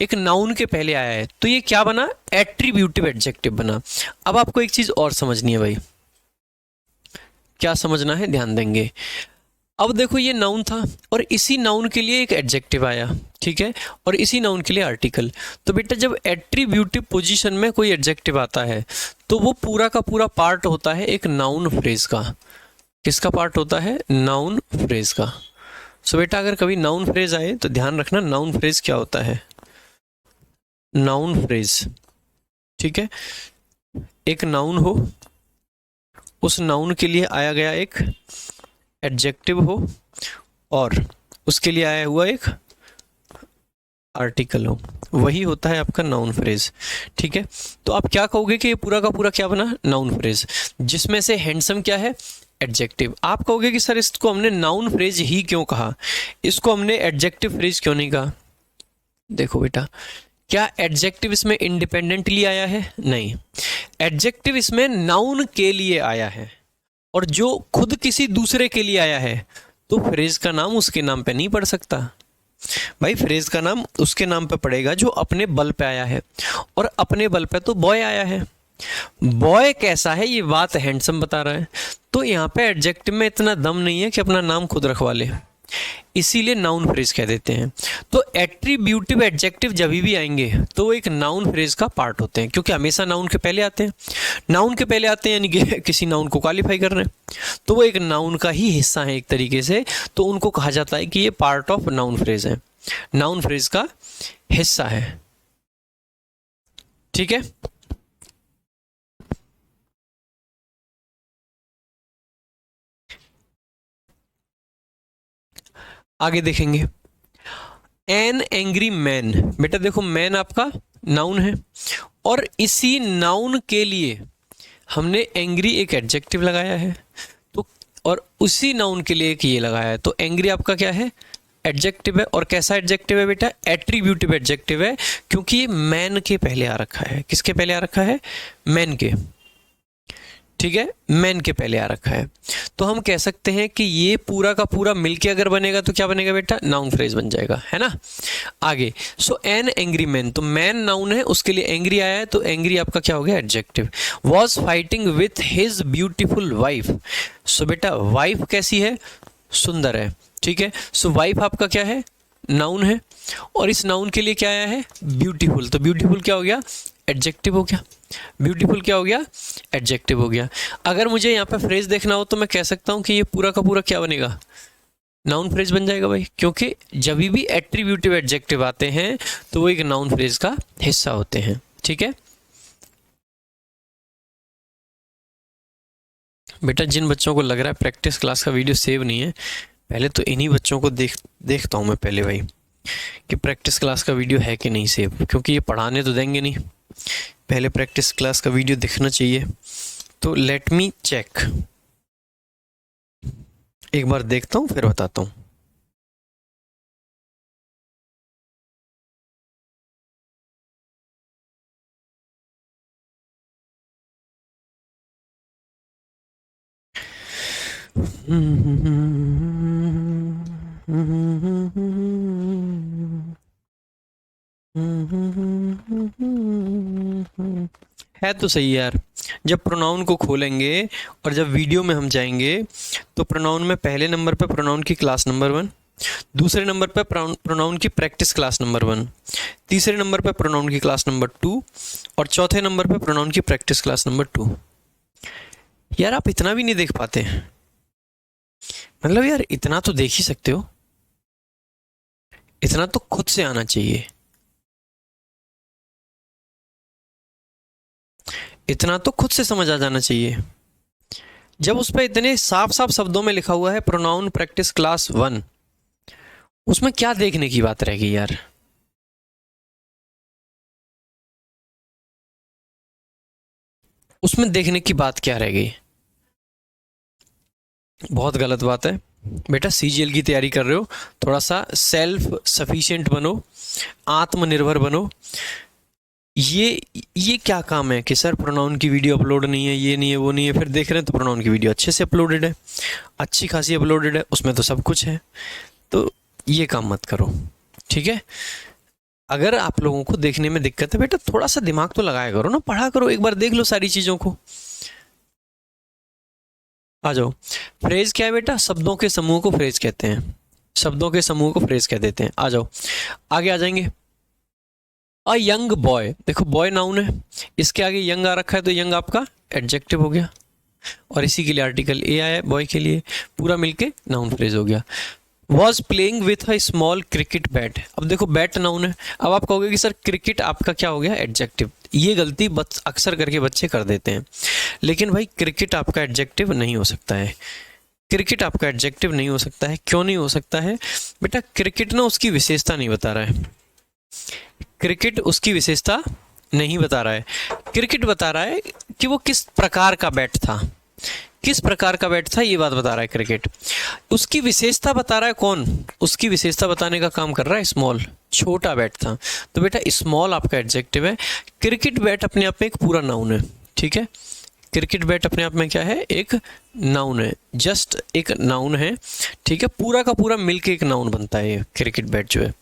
Speaker 1: एक नाउन के पहले आया है, तो ये क्या बना, एट्रीब्यूटिव एडजेक्टिव बना। अब आपको एक चीज और समझनी है भाई, क्या समझना है, ध्यान देंगे। अब देखो ये नाउन था और इसी नाउन के लिए एक एडजेक्टिव आया, ठीक है, और इसी नाउन के लिए आर्टिकल। तो बेटा जब एट्रीब्यूटिव पोजीशन में कोई एडजेक्टिव आता है तो वो पूरा का पूरा पार्ट होता है एक नाउन फ्रेज का। किसका पार्ट होता है, नाउन फ्रेज का। सो बेटा अगर कभी नाउन फ्रेज आए तो ध्यान रखना नाउन फ्रेज क्या होता है, नाउन फ्रेज, ठीक है, एक नाउन हो, उस नाउन के लिए आया गया एक एडजेक्टिव हो, और उसके लिए आया हुआ एक आर्टिकल हो, वही होता है आपका नाउन फ्रेज, ठीक है। तो आप क्या कहोगे कि ये पूरा का पूरा क्या बना, नाउन फ्रेज, जिसमें से हैंडसम क्या है, एडजेक्टिव। आप कहोगे कि सर इसको हमने नाउन फ्रेज ही क्यों कहा, इसको हमने एडजेक्टिव फ्रेज क्यों नहीं कहा। देखो बेटा, क्या एडजेक्टिव इसमें इंडिपेंडेंटली आया है, नहीं, एडजेक्टिव इसमें नाउन के लिए आया है, और जो खुद किसी दूसरे के लिए आया है तो फ्रेज का नाम उसके नाम पे नहीं पड़ सकता भाई, फ्रेज का नाम उसके नाम पे पड़ेगा जो अपने बल पे आया है, और अपने बल पे तो बॉय आया है। बॉय कैसा है ये बात हैंडसम बता रहा है, तो यहाँ पे एडजेक्टिव में इतना दम नहीं है कि अपना नाम खुद रखवा ले, इसीलिए नाउन फ्रेज कह देते हैं। तो एट्रीब्यूटिव एडजेक्टिव जब भी आएंगे तो वो एक नाउन फ्रेज का पार्ट होते हैं, क्योंकि हमेशा नाउन के पहले आते हैं, नाउन के पहले आते हैं यानी कि किसी नाउन को क्वालिफाई कर रहे हैं, तो वो एक नाउन का ही हिस्सा है एक तरीके से, तो उनको कहा जाता है कि ये पार्ट ऑफ नाउन फ्रेज है, नाउन फ्रेज का हिस्सा है, ठीक है। आगे देखेंगे, एन एंग्री मैन। बेटा देखो मैन आपका नाउन है, और इसी नाउन के लिए हमने एंग्री एक एडजेक्टिव लगाया है, तो और उसी नाउन के लिए एक ये लगाया है, तो एंग्री आपका क्या है, एडजेक्टिव है। और कैसा एडजेक्टिव है बेटा, एट्रीब्यूटिव एडजेक्टिव है, क्योंकि ये मैन के पहले आ रखा है। किसके पहले आ रखा है, मैन के, ठीक है, मैन के पहले आ रखा है। तो हम कह सकते हैं कि ये पूरा का पूरा मिलके अगर बनेगा तो क्या बनेगा बेटा, नाउन फ्रेज बन जाएगा, है ना। आगे, सो एन एंग्री मैन, तो मैन नाउन है, उसके लिए एंग्री आया है, तो एंग्री आपका क्या हो गया, adjective. Was fighting with his beautiful wife. So बेटा वाइफ कैसी है, सुंदर है, ठीक है। सो वाइफ आपका क्या है, नाउन है, और इस नाउन के लिए क्या आया है, ब्यूटीफुल, तो ब्यूटीफुल क्या हो गया, एडजेक्टिव हो गया। ब्यूटीफुल क्या हो गया, एडजेक्टिव हो गया। अगर मुझे यहाँ पे फ्रेज देखना हो तो मैं कह सकता हूँ कि ये पूरा का पूरा क्या बनेगा, नाउन फ्रेज बन जाएगा भाई, क्योंकि जब भी एट्रीब्यूटिव एडजेक्टिव आते हैं तो वो एक नाउन फ्रेज का हिस्सा होते हैं, ठीक है। बेटा जिन बच्चों को लग रहा है प्रैक्टिस क्लास का वीडियो सेव नहीं है, पहले तो इन्हीं बच्चों को देखता हूँ मैं पहले भाई, कि प्रैक्टिस क्लास का वीडियो है कि नहीं सेव, क्योंकि ये पढ़ाने तो देंगे नहीं, पहले प्रैक्टिस क्लास का वीडियो दिखना चाहिए। तो लेट मी चेक, एक बार देखता हूँ फिर बताता हूँ। है तो सही यार, जब प्रोनाउन को खोलेंगे और जब वीडियो में हम जाएंगे तो प्रोनाउन में पहले नंबर पे प्रोनाउन की क्लास नंबर 1, दूसरे नंबर पे प्रोनाउन की प्रैक्टिस क्लास नंबर 1, तीसरे नंबर पे प्रोनाउन की क्लास नंबर 2, और चौथे नंबर पे प्रोनाउन की प्रैक्टिस क्लास नंबर 2। यार आप इतना भी नहीं देख पाते, मतलब यार इतना तो देख ही सकते हो, इतना तो खुद से आना चाहिए, इतना तो खुद से समझ आ जाना चाहिए। जब उस पर इतने साफ साफ शब्दों में लिखा हुआ है प्रोनाउन प्रैक्टिस क्लास 1, उसमें क्या देखने की बात रहेगी यार। उसमें देखने की बात क्या रहेगी, बहुत गलत बात है बेटा। सीजीएल की तैयारी कर रहे हो, थोड़ा सा सेल्फ सफिशिएंट बनो, आत्मनिर्भर बनो। ये क्या काम है कि सर प्रोनाउन की वीडियो अपलोड नहीं है, ये नहीं है, वो नहीं है, फिर देख रहे हैं तो प्रोनाउन की वीडियो अच्छे से अपलोडेड है, अच्छी खासी अपलोडेड है, उसमें तो सब कुछ है। तो ये काम मत करो, ठीक है। अगर आप लोगों को देखने में दिक्कत है बेटा, थोड़ा सा दिमाग तो लगाया करो ना, पढ़ा करो, एक बार देख लो सारी चीजों को। आ जाओ। फ्रेज क्या है बेटा? शब्दों के समूह को फ्रेज कहते हैं, शब्दों के समूह को फ्रेज कह देते हैं। आ जाओ आगे आ जाएंगे। अ यंग बॉय, देखो बॉय नाउन है, इसके आगे यंग आ रखा है तो यंग आपका एडजेक्टिव हो गया, और इसी के लिए आर्टिकल ए आया है बॉय के लिए, पूरा मिलके नाउन फ्रेज हो गया। Was playing with a small cricket bat, अब देखो बैट नाउन है, अब आप कहोगे कि सर क्रिकेट आपका क्या हो गया? एडजेक्टिव। ये गलती अक्सर करके बच्चे कर देते हैं, लेकिन भाई क्रिकेट आपका एडजेक्टिव नहीं हो सकता है, क्रिकेट आपका एडजेक्टिव नहीं हो सकता है। क्यों नहीं हो सकता है बेटा? क्रिकेट ना उसकी विशेषता नहीं बता रहा है, क्रिकेट उसकी विशेषता नहीं बता रहा है, क्रिकेट बता रहा है कि वो किस प्रकार का बैट था, किस प्रकार का बैट था, ये बात बता रहा है क्रिकेट। उसकी विशेषता बता रहा है कौन? उसकी विशेषता बताने का काम कर रहा है स्मॉल, छोटा बैट था। तो बेटा स्मॉल आपका एडजेक्टिव है, क्रिकेट बैट अपने आप में एक पूरा नाउन है, ठीक है। क्रिकेट बैट अपने आप में क्या है? एक नाउन है, जस्ट एक नाउन है, ठीक है। पूरा का पूरा मिलके एक नाउन बनता है ये क्रिकेट बैट जो है।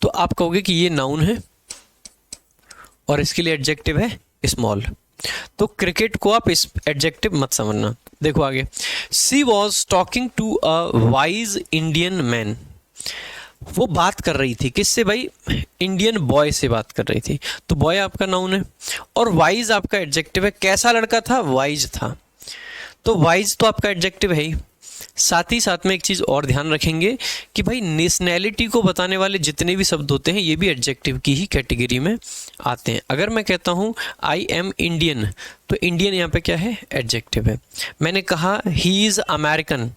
Speaker 1: तो आप कहोगे कि ये नाउन है और इसके लिए एडजेक्टिव है स्मॉल, तो क्रिकेट को आप इस एडजेक्टिव मत समझना। देखो आगे, she was talking to a wise Indian man, वो बात कर रही थी किससे भाई? इंडियन बॉय से बात कर रही थी। तो बॉय आपका नाउन है और वाइज आपका एडजेक्टिव है। कैसा लड़का था? वाइज था, तो वाइज तो आपका एडजेक्टिव है ही। साथ ही साथ में एक चीज़ और ध्यान रखेंगे कि भाई नेशनैलिटी को बताने वाले जितने भी शब्द होते हैं ये भी एडजेक्टिव की ही कैटेगरी में आते हैं। अगर मैं कहता हूँ आई एम इंडियन, तो इंडियन यहाँ पे क्या है? एडजेक्टिव है। मैंने कहा ही इज़ अमेरिकन,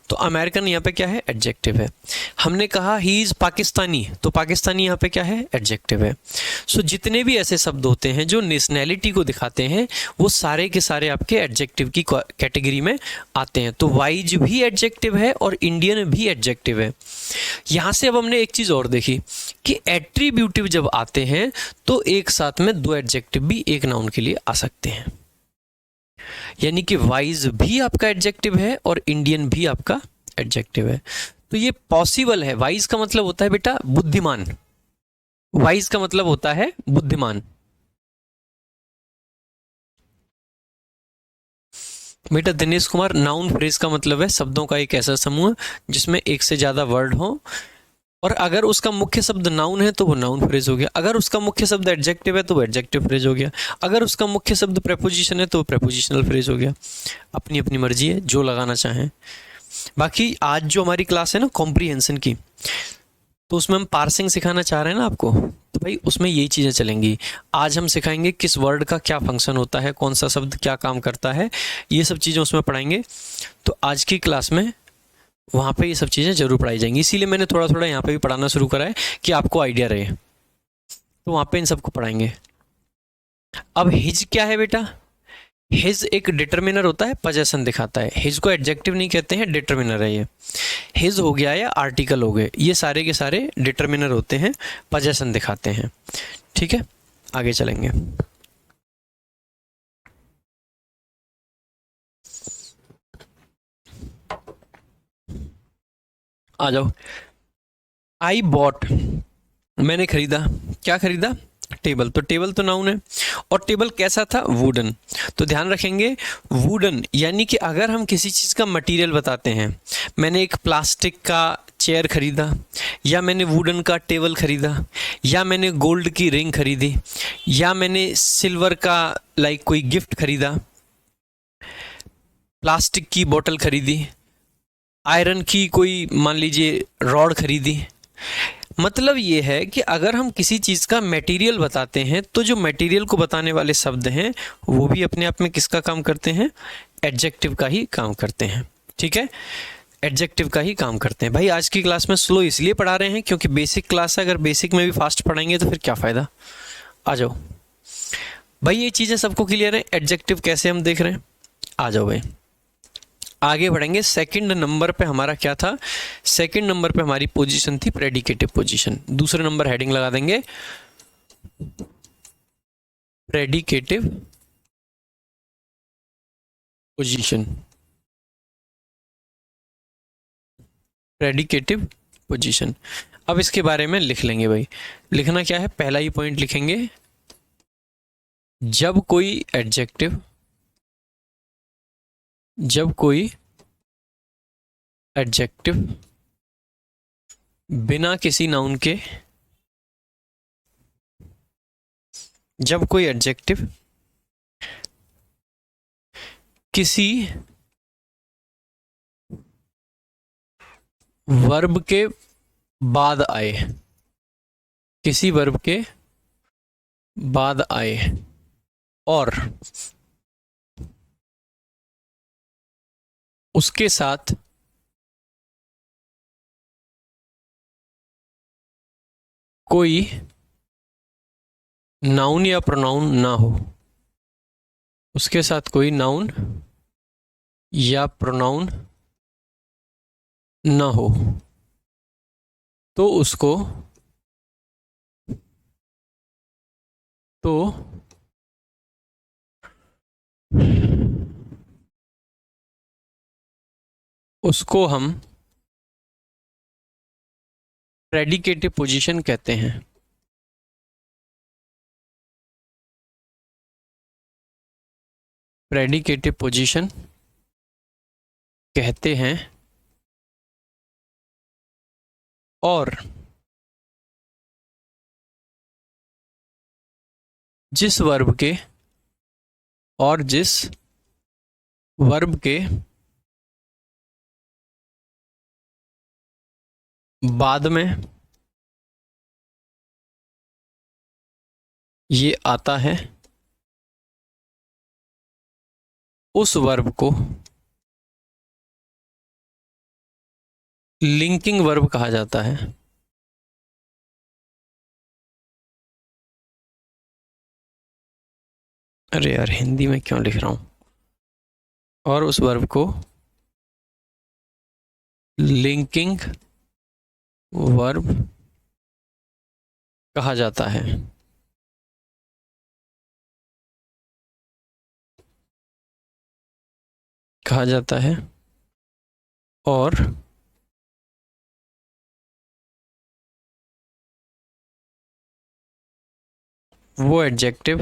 Speaker 1: तो अमेरिकन यहाँ पे क्या है? एडजेक्टिव है। हमने कहा ही इज़ पाकिस्तानी, तो पाकिस्तानी यहाँ पे क्या है? एडजेक्टिव है। सो जितने भी ऐसे शब्द होते हैं जो नेशनैलिटी को दिखाते हैं वो सारे के सारे आपके एडजेक्टिव की कैटेगरी में आते हैं। तो वाइज भी एडजेक्टिव है और इंडियन भी एडजेक्टिव है। यहाँ से अब हमने एक चीज़ और देखी कि एट्रीब्यूटिव जब आते हैं तो एक साथ में दो एडजेक्टिव भी एक नाउन के लिए आ सकते हैं, यानी कि वाइज भी आपका एडजेक्टिव है और इंडियन भी आपका एडजेक्टिव है। तो ये पॉसिबल है। वाइज का मतलब होता है बेटा बुद्धिमान, वाइज का मतलब होता है बुद्धिमान। बेटा दिनेश कुमार, नाउन फ्रेज का मतलब है शब्दों का एक ऐसा समूह जिसमें एक से ज्यादा वर्ड हो, और अगर उसका मुख्य शब्द नाउन है तो वो नाउन फ्रेज हो गया, अगर उसका मुख्य शब्द एडजेक्टिव है तो वो एडजेक्टिव फ्रेज हो गया, अगर उसका मुख्य शब्द प्रेपोजिशन है तो वो प्रेपोजिशनल फ्रेज हो गया। अपनी अपनी मर्जी है जो लगाना चाहें। बाकी आज जो हमारी क्लास है ना कॉम्प्रीहेंशन की, तो उसमें हम पार्सिंग सिखाना चाह रहे हैं ना आपको, तो भाई उसमें यही चीज़ें चलेंगी। आज हम सिखाएंगे किस वर्ड का क्या फंक्शन होता है, कौन सा शब्द क्या काम करता है, ये सब चीज़ें उसमें पढ़ाएंगे। तो आज की क्लास में वहाँ पे ये सब चीज़ें जरूर पढ़ाई जाएंगी, इसीलिए मैंने थोड़ा थोड़ा यहाँ पे भी पढ़ाना शुरू करा है कि आपको आइडिया रहे। तो वहाँ पे इन सबको पढ़ाएंगे। अब हिज क्या है बेटा? हिज एक डिटर्मिनर होता है, पोजेशन दिखाता है। हिज को एडजेक्टिव नहीं कहते हैं, डिटर्मिनर है ये। हिज हो गया या आर्टिकल हो गए, ये सारे के सारे डिटर्मिनर होते हैं, पोजेशन दिखाते हैं। ठीक है, आगे चलेंगे। आ जाओ। आई बॉट, मैंने खरीदा। क्या खरीदा? टेबल। तो टेबल तो नाउन है, और टेबल कैसा था? वुडन। तो ध्यान रखेंगे वुडन, यानी कि अगर हम किसी चीज़ का मटेरियल बताते हैं, मैंने एक प्लास्टिक का चेयर खरीदा, या मैंने वुडन का टेबल खरीदा, या मैंने गोल्ड की रिंग खरीदी, या मैंने सिल्वर का कोई गिफ्ट खरीदा, प्लास्टिक की बोतल खरीदी, आयरन की कोई मान लीजिए रॉड खरीदी। मतलब ये है कि अगर हम किसी चीज़ का मटेरियल बताते हैं तो जो मटेरियल को बताने वाले शब्द हैं वो भी अपने आप में किसका काम करते हैं? एडजेक्टिव का ही काम करते हैं। ठीक है, एडजेक्टिव का ही काम करते हैं। भाई आज की क्लास में स्लो इसलिए पढ़ा रहे हैं क्योंकि बेसिक क्लास है, अगर बेसिक में भी फास्ट पढ़ाएंगे तो फिर क्या फ़ायदा। आ जाओ भाई, ये चीज़ें सबको क्लियर है। एडजेक्टिव कैसे हम देख रहे हैं? आ जाओ भाई, आगे बढ़ेंगे। सेकंड नंबर पे हमारा क्या था? सेकंड नंबर पे हमारी पोजीशन थी प्रेडिकेटिव पोजीशन। दूसरे नंबर हेडिंग लगा देंगे प्रेडिकेटिव पोजीशन। Predicative position. अब इसके बारे में लिख लेंगे भाई। लिखना क्या है? पहला ही पॉइंट लिखेंगे, जब कोई एडजेक्टिव बिना किसी नाउन के, जब कोई एडजेक्टिव किसी वर्ब के बाद आए, किसी वर्ब के बाद आए और उसके साथ कोई नाउन या प्रोनाउन ना हो, उसके साथ कोई नाउन या प्रोनाउन ना हो, तो उसको हम प्रेडिकेटिव पोजीशन कहते हैं। प्रेडिकेटिव पोजीशन कहते हैं। और जिस वर्ब के बाद में ये आता है, उस वर्ब को लिंकिंग वर्ब कहा जाता है। अरे यार, हिंदी में क्यों लिख रहा हूं? और उस वर्ब को लिंकिंग वर्ब कहा जाता है। और वो एडजेक्टिव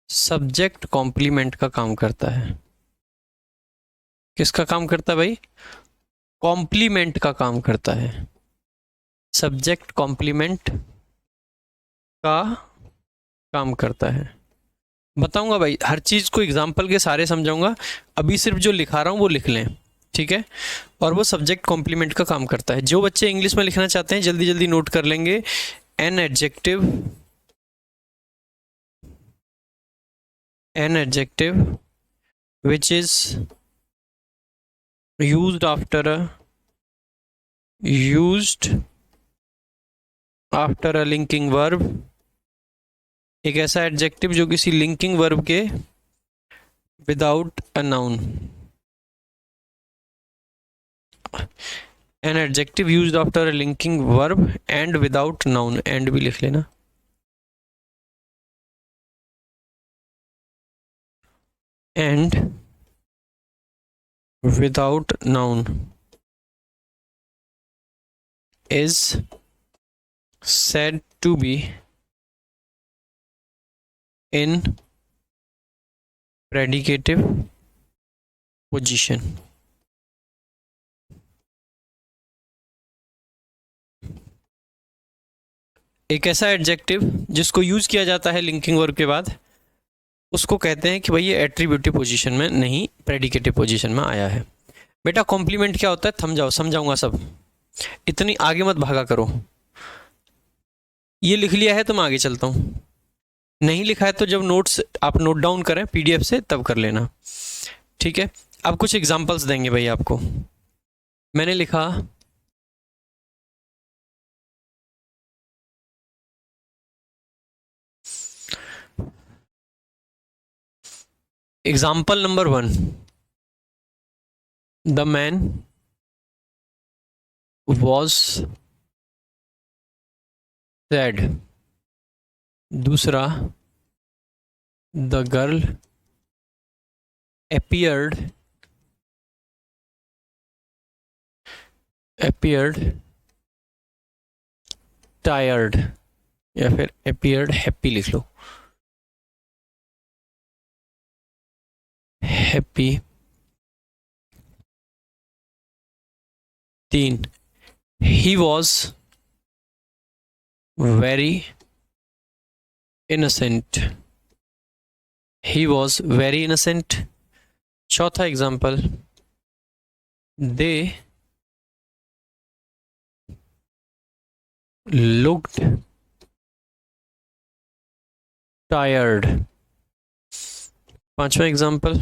Speaker 1: सब्जेक्ट कॉम्प्लीमेंट का काम करता है। किसका काम करता है भाई? कॉम्प्लीमेंट का काम करता है। सब्जेक्ट कॉम्प्लीमेंट का काम करता है। बताऊंगा भाई, हर चीज़ को एग्जाम्पल के सारे समझाऊंगा। अभी सिर्फ जो लिखा रहा हूँ वो लिख लें, ठीक है? और वो सब्जेक्ट कॉम्प्लीमेंट का काम करता है। जो बच्चे इंग्लिश में लिखना चाहते हैं जल्दी जल्दी नोट कर लेंगे। An adjective which is used after a linking verb। एक ऐसा एडजेक्टिव जो किसी लिंकिंग वर्ब के without a noun. An adjective used after a linking verb and without noun. And भी लिख लेना। And without noun is said to be in predicative position। एक ऐसा एडजेक्टिव जिसको यूज किया जाता है लिंकिंग वर्ब के बाद, उसको कहते हैं कि भाई ये एट्रीब्यूटिव पोजीशन में नहीं, प्रेडिकेटिव पोजीशन में आया है। बेटा कॉम्प्लीमेंट क्या होता है? थम जाओ, समझाऊंगा सब, इतनी आगे मत भागा करो। ये लिख लिया है तो मैं आगे चलता हूँ, नहीं लिखा है तो जब नोट्स आप नोट डाउन करें पीडीएफ से तब कर लेना, ठीक है? अब कुछ एग्जांपल्स देंगे भाई आपको। मैंने लिखा example number 1, the man was sad. दूसरा, द गर्ल appeared tired, या फिर appeared happy लिख लो, happy। 3, he was very innocent, he was very innocent। चौथा एग्जाम्पल, they looked tired। पांचवा एग्जाम्पल,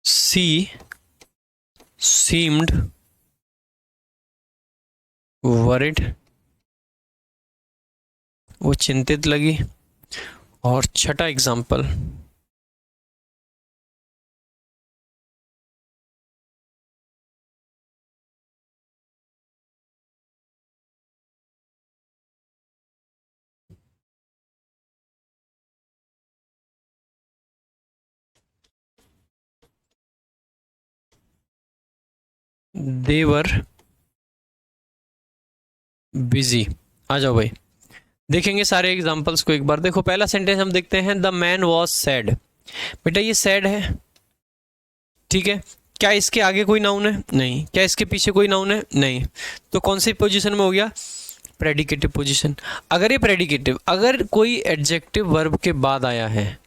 Speaker 1: she seemed worried, वो चिंतित लगी। और छठा एग्जाम्पल, they were busy। आ जाओ भाई, देखेंगे सारे एग्जाम्पल्स को एक बार। देखो पहला सेंटेंस हम देखते हैं, द मैन वॉज सैड। बेटा ये सैड है, ठीक है। क्या इसके आगे कोई नाउन है? नहीं। क्या इसके पीछे कोई नाउन है? नहीं। तो कौन सी पोजीशन में हो गया? Predicative position. अगर ये प्रेडिकेटिव, अगर कोई एडजेक्टिव वर्ब के बाद आया है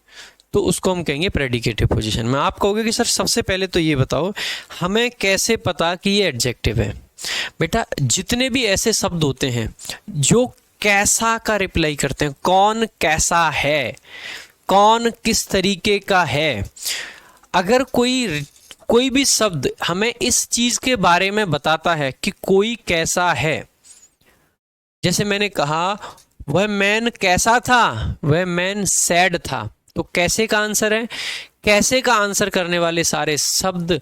Speaker 1: तो उसको हम कहेंगे प्रेडिकेटिव पोजीशन में। आप कहोगे कि सर सबसे पहले तो ये बताओ हमें कैसे पता कि ये एडजेक्टिव है। बेटा जितने भी ऐसे शब्द होते हैं जो कैसा का रिप्लाई करते हैं, कौन कैसा है, कौन किस तरीके का है, अगर कोई भी शब्द हमें इस चीज के बारे में बताता है कि कोई कैसा है, जैसे मैंने कहा वह मैन कैसा था, वह मैन सैड था, तो कैसे का आंसर है। कैसे का आंसर करने वाले सारे शब्द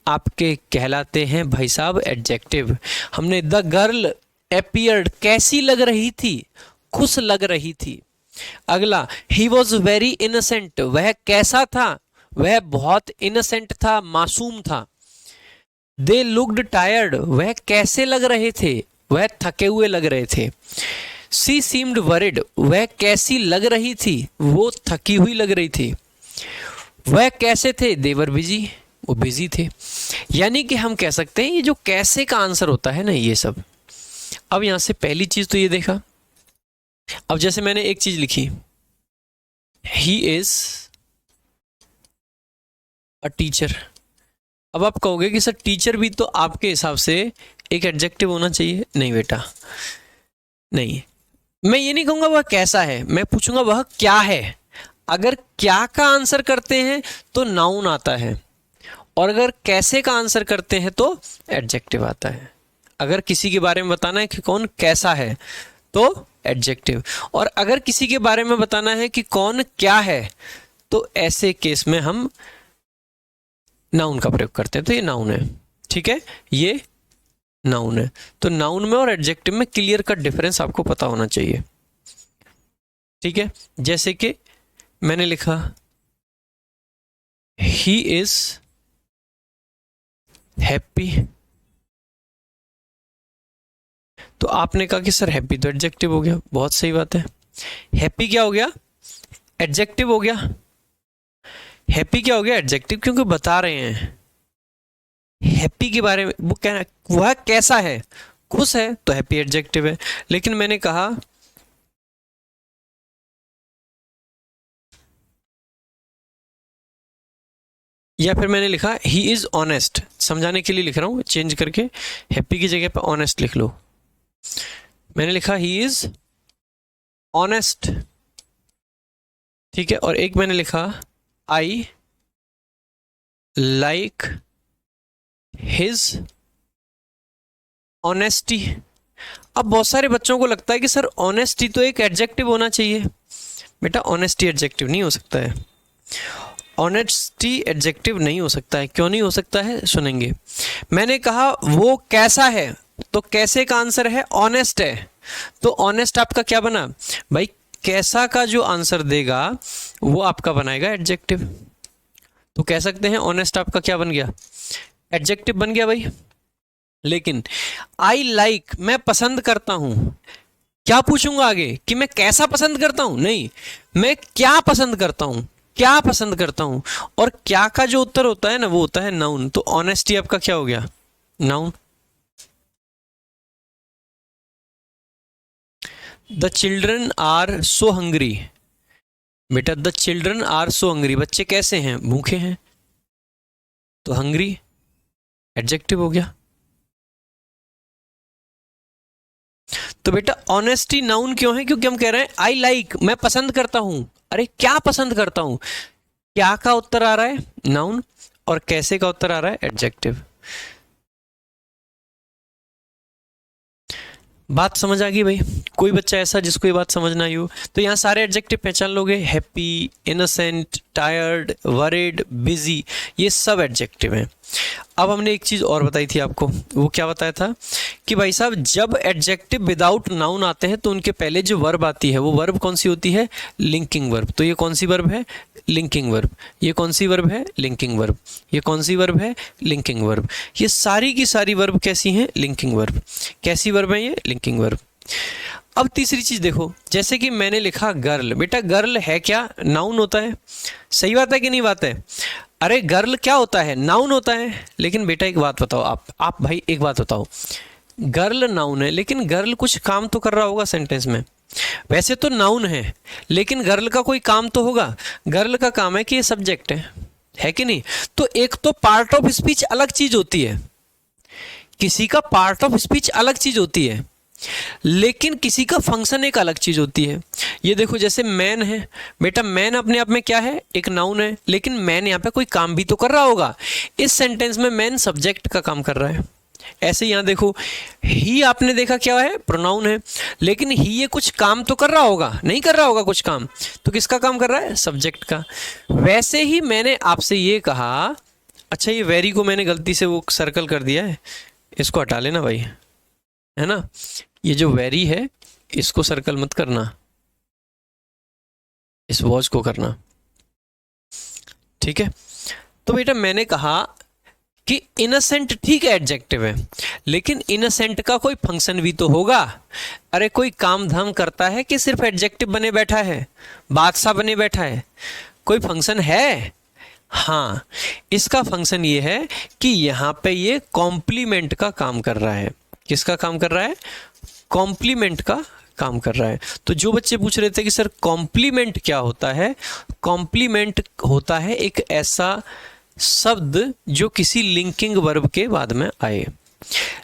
Speaker 1: आपके कहलाते हैं भाई साहब एडजेक्टिव। हमने द गर्ल अपीयर्ड, कैसी लग रही थी, खुश लग रही थी। अगला, ही वॉज वेरी इनोसेंट, वह कैसा था, वह बहुत इनोसेंट था, मासूम था। दे लुक्ड टायर्ड, वह कैसे लग रहे थे, वह थके हुए लग रहे थे। सी सीम्ड वरिड, वह कैसी लग रही थी, वो थकी हुई लग रही थी। वह कैसे थे, देवर बिजी, वो बिजी थे। यानी कि हम कह सकते हैं ये जो कैसे का आंसर होता है ना, ये सब। अब यहां से पहली चीज तो ये देखा। अब जैसे मैंने एक चीज लिखी, ही इज अ टीचर। अब आप कहोगे कि सर टीचर भी तो आपके हिसाब से एक एडजेक्टिव होना चाहिए। नहीं बेटा, नहीं। मैं ये नहीं कहूंगा वह कैसा है, मैं पूछूंगा वह क्या है। अगर क्या का आंसर करते हैं तो नाउन आता है, और अगर कैसे का आंसर करते हैं तो एडजेक्टिव आता है। अगर किसी के बारे में बताना है कि कौन कैसा है तो एडजेक्टिव, और अगर किसी के बारे में बताना है कि कौन क्या है तो ऐसे केस में हम नाउन का प्रयोग करते हैं। तो ये नाउन है, ठीक है, ये नाउन है। तो नाउन में और एडजेक्टिव में क्लियर कट डिफरेंस आपको पता होना चाहिए, ठीक है। जैसे कि मैंने लिखा ही इज हैप्पी, तो आपने कहा कि सर हैप्पी तो एडजेक्टिव हो गया। बहुत सही बात है, हैप्पी क्या हो गया, एडजेक्टिव हो गया। हैप्पी क्या हो गया, एडजेक्टिव, क्योंकि बता रहे हैं हैप्पी के बारे में। वो कहना वह कैसा है, खुश है, तो हैप्पी एडजेक्टिव है। लेकिन मैंने कहा या फिर मैंने लिखा ही इज ऑनेस्ट, समझाने के लिए लिख रहा हूं चेंज करके, हैप्पी की जगह पे ऑनेस्ट लिख लो। मैंने लिखा ही इज ऑनेस्ट, ठीक है। और एक मैंने लिखा आई लाइक हिज ऑनेस्टी। अब बहुत सारे बच्चों को लगता है कि सर ऑनेस्टी तो एक एडजेक्टिव होना चाहिए। बेटा ऑनेस्टी एडजेक्टिव नहीं हो सकता है, ऑनेस्टी एडजेक्टिव नहीं हो सकता है। क्यों नहीं हो सकता है सुनेंगे। मैंने कहा वो कैसा है, तो कैसे का आंसर है ऑनेस्ट है, तो ऑनेस्ट आपका क्या बना भाई, कैसा का जो आंसर देगा वो आपका बनाएगा एडजेक्टिव। तो कह सकते हैं ऑनेस्ट आपका क्या बन गया, एडजेक्टिव बन गया भाई। लेकिन आई लाइक मैं पसंद करता हूं, क्या पूछूंगा आगे कि मैं कैसा पसंद करता हूं, नहीं मैं क्या पसंद करता हूं, क्या पसंद करता हूं। और क्या का जो उत्तर होता है ना वो होता है नाउन। तो ऑनेस्टी आपका क्या हो गया, noun. The children are so hungry, बेटा the children are so hungry, बच्चे कैसे हैं, भूखे हैं, तो हंग्री एडजेक्टिव हो गया। तो बेटा ऑनेस्टी नाउन क्यों है, क्योंकि हम कह रहे हैं आई लाइक मैं पसंद करता हूं। अरे क्या पसंद करता हूं, क्या का उत्तर आ रहा है नाउन, और कैसे का उत्तर आ रहा है एडजेक्टिव। बात समझ आ गई भाई। कोई बच्चा ऐसा जिसको ये बात समझ ना आई हो, तो यहाँ सारे एडजेक्टिव पहचान लोगे, happy, innocent, tired, worried, busy, ये सब एडजेक्टिव हैं। अब हमने एक चीज़ और बताई थी आपको, वो क्या बताया था कि भाई साहब जब एडजेक्टिव विदाउट नाउन आते हैं तो उनके पहले जो वर्ब आती है वो वर्ब कौन सी होती है, लिंकिंग वर्ब। तो ये कौन सी वर्ब है, लिंकिंग वर्ब। ये कौन सी वर्ब है, लिंकिंग वर्ब। ये कौन सी वर्ब है, लिंकिंग वर्ब। ये सारी की सारी वर्ब कैसी हैं, लिंकिंग वर्ब। कैसी वर्ब है ये, लिंकिंग वर्ब। अब तीसरी चीज देखो, जैसे कि मैंने लिखा गर्ल, बेटा गर्ल है क्या, नाउन होता है, सही बात है कि नहीं बात है। अरे गर्ल क्या होता है, नाउन होता है। लेकिन बेटा एक बात बताओ, आप भाई एक बात बताओ, गर्ल नाउन है लेकिन गर्ल कुछ काम तो कर रहा होगा सेंटेंस में। वैसे तो नाउन है लेकिन गर्ल का कोई काम तो होगा। गर्ल का काम है कि ये सब्जेक्ट है कि नहीं। तो एक तो पार्ट ऑफ स्पीच अलग चीज होती है, किसी का पार्ट ऑफ स्पीच अलग चीज होती है, लेकिन किसी का फंक्शन एक अलग चीज होती है। ये देखो जैसे मैन है, बेटा मैन अपने आप में क्या है, एक नाउन है, लेकिन मैन यहाँ पे कोई काम भी तो कर रहा होगा। इस सेंटेंस में मैन सब्जेक्ट का काम कर रहा है। ऐसे यहां देखो ही, आपने देखा क्या है, प्रोनाउन है, लेकिन ही ये कुछ काम तो कर रहा होगा, नहीं कर रहा होगा कुछ काम, तो किसका काम कर रहा है, सब्जेक्ट का। वैसे ही मैंने आपसे ये कहा, अच्छा ये वेरी को मैंने गलती से वो सर्कल कर दिया है, इसको हटा लेना भाई, है ना। ये जो वेरी है इसको सर्कल मत करना, इस वॉच को करना, ठीक है। तो बेटा मैंने कहा कि इनोसेंट ठीक है एडजेक्टिव है, लेकिन इनोसेंट का कोई फंक्शन भी तो होगा। अरे कोई काम धाम करता है कि सिर्फ एडजेक्टिव बने बैठा है, बादशाह बने बैठा है, कोई फंक्शन है। हाँ, इसका फंक्शन ये है कि यहाँ पे ये कॉम्प्लीमेंट का काम कर रहा है। किसका काम कर रहा है, कॉम्प्लीमेंट का काम कर रहा है। तो जो बच्चे पूछ रहे थे कि सर कॉम्प्लीमेंट क्या होता है, कॉम्प्लीमेंट होता है एक ऐसा शब्द जो किसी लिंकिंग वर्ब के बाद में आए।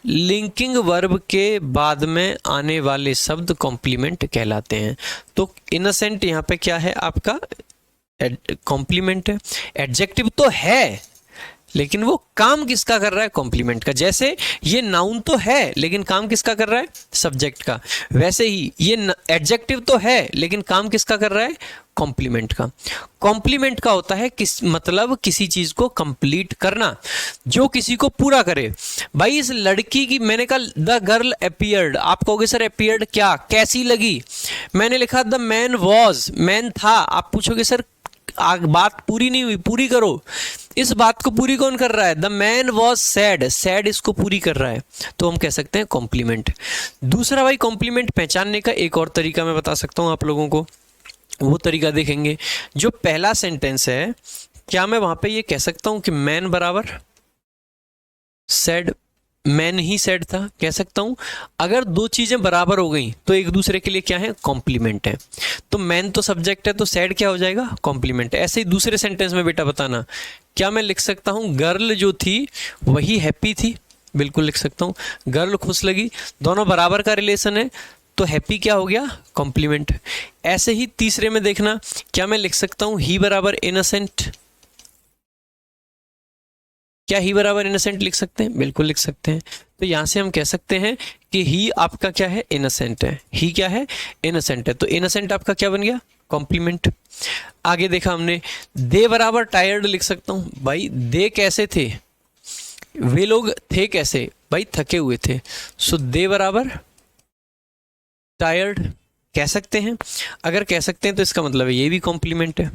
Speaker 1: लिंकिंग वर्ब के बाद में आने वाले शब्द कॉम्प्लीमेंट कहलाते हैं। तो इनोसेंट यहाँ पे क्या है आपका, कॉम्प्लीमेंट है। एडजेक्टिव तो है लेकिन वो काम किसका कर रहा है, कॉम्प्लीमेंट का। जैसे ये नाउन तो है लेकिन काम किसका कर रहा है, सब्जेक्ट का। वैसे ही ये एडजेक्टिव तो है लेकिन काम किसका कर रहा है, कॉम्प्लीमेंट का। कॉम्प्लीमेंट का होता है किस मतलब किसी चीज को कंप्लीट करना, जो किसी को पूरा करे। भाई इस लड़की की, मैंने कहा द गर्ल अपीयर्ड, आप कहोगे सर अपीयर्ड क्या, कैसी लगी। मैंने लिखा द मैन वॉज, मैन था। आप पूछोगे सर बात पूरी नहीं हुई, पूरी करो। इस बात को पूरी कौन कर रहा है, the man was sad, sad इसको पूरी कर रहा है, तो हम कह सकते हैं कॉम्प्लीमेंट। दूसरा भाई कॉम्प्लीमेंट पहचानने का एक और तरीका मैं बता सकता हूं आप लोगों को, वो तरीका देखेंगे। जो पहला सेंटेंस है, क्या मैं वहां पे ये कह सकता हूं कि मैन बराबर सैड, मैन ही सैड था, कह सकता हूं। अगर दो चीजें बराबर हो गई तो एक दूसरे के लिए क्या है, कॉम्प्लीमेंट है। तो मैन तो सब्जेक्ट है तो सैड क्या हो जाएगा, कॉम्प्लीमेंट। ऐसे ही दूसरे सेंटेंस में बेटा बताना, क्या मैं लिख सकता हूं गर्ल जो थी वही हैप्पी थी, बिल्कुल लिख सकता हूं। गर्ल खुश लगी, दोनों बराबर का रिलेशन है तो हैप्पी क्या हो गया, कॉम्प्लीमेंट। ऐसे ही तीसरे में देखना, क्या मैं लिख सकता हूं ही बराबर इनोसेंट, क्या ही बराबर इनोसेंट लिख सकते हैं? बिल्कुल लिख सकते हैं। तो यहाँ से हम कह सकते हैं कि ही आपका क्या है? इनोसेंट है। ही क्या है? इनोसेंट है। तो इनोसेंट आपका क्या बन गया? कॉम्प्लीमेंट। आगे देखा हमने, दे बराबर टायर्ड लिख सकता हूँ। भाई दे कैसे थे? वे लोग थे कैसे? भाई थके हुए थे। सो दे बराबर टायर्ड कह सकते हैं। अगर कह सकते हैं तो इसका मतलब है ये भी कॉम्प्लीमेंट है।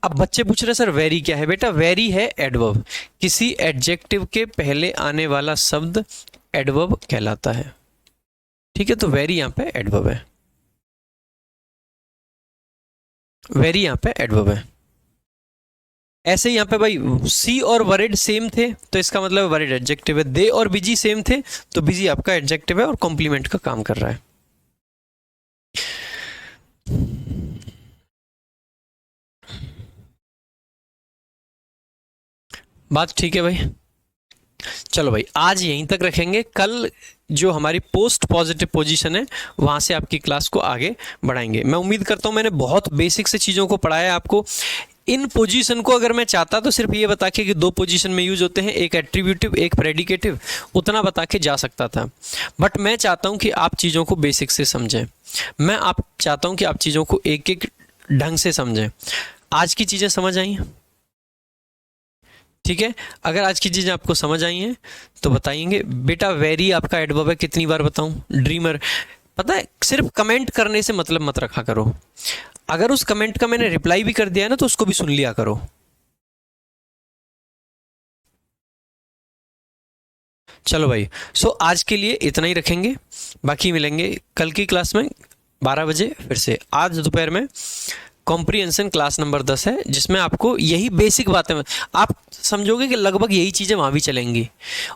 Speaker 1: अब बच्चे पूछ रहे सर वेरी क्या है? बेटा वेरी है एडवर्ब। किसी एडजेक्टिव के पहले आने वाला शब्द एडवर्ब कहलाता है। ठीक है, तो वेरी यहां पे एडवर्ब है। वेरी यहां पे एडवर्ब है। ऐसे ही यहां पे भाई सी और वरिड सेम थे तो इसका मतलब वरिड एडजेक्टिव है। दे और बिजी सेम थे तो बिजी आपका एडजेक्टिव है और कॉम्प्लीमेंट का काम कर रहा है। बात ठीक है भाई? चलो भाई आज यहीं तक रखेंगे। कल जो हमारी पोस्ट पॉजिटिव पोजीशन है वहां से आपकी क्लास को आगे बढ़ाएंगे। मैं उम्मीद करता हूं मैंने बहुत बेसिक से चीज़ों को पढ़ाया है आपको। इन पोजीशन को अगर मैं चाहता तो सिर्फ ये बता के कि दो पोजीशन में यूज होते हैं, एक एट्रीब्यूटिव एक प्रेडिकेटिव, उतना बता के जा सकता था। बट मैं चाहता हूं कि आप चीज़ों को बेसिक से समझें। मैं आप चाहता हूं कि आप चीज़ों को एक एक ढंग से समझें। आज की चीज़ें समझ आई हैं? ठीक है, अगर आज की चीज़ें आपको समझ आई हैं तो बताएंगे। बेटा वेरी आपका एडवर्ब है, कितनी बार बताऊं? ड्रीमर। पता है सिर्फ कमेंट करने से मतलब मत रखा करो। अगर उस कमेंट का मैंने रिप्लाई भी कर दिया है ना तो उसको भी सुन लिया करो। चलो भाई, सो आज के लिए इतना ही रखेंगे। बाकी मिलेंगे कल की क्लास में 12 बजे फिर से। आज दोपहर में कॉम्प्रिहेंशन क्लास नंबर 10 है जिसमें आपको यही बेसिक बातें आप समझोगे कि लगभग यही चीज़ें वहाँ भी चलेंगी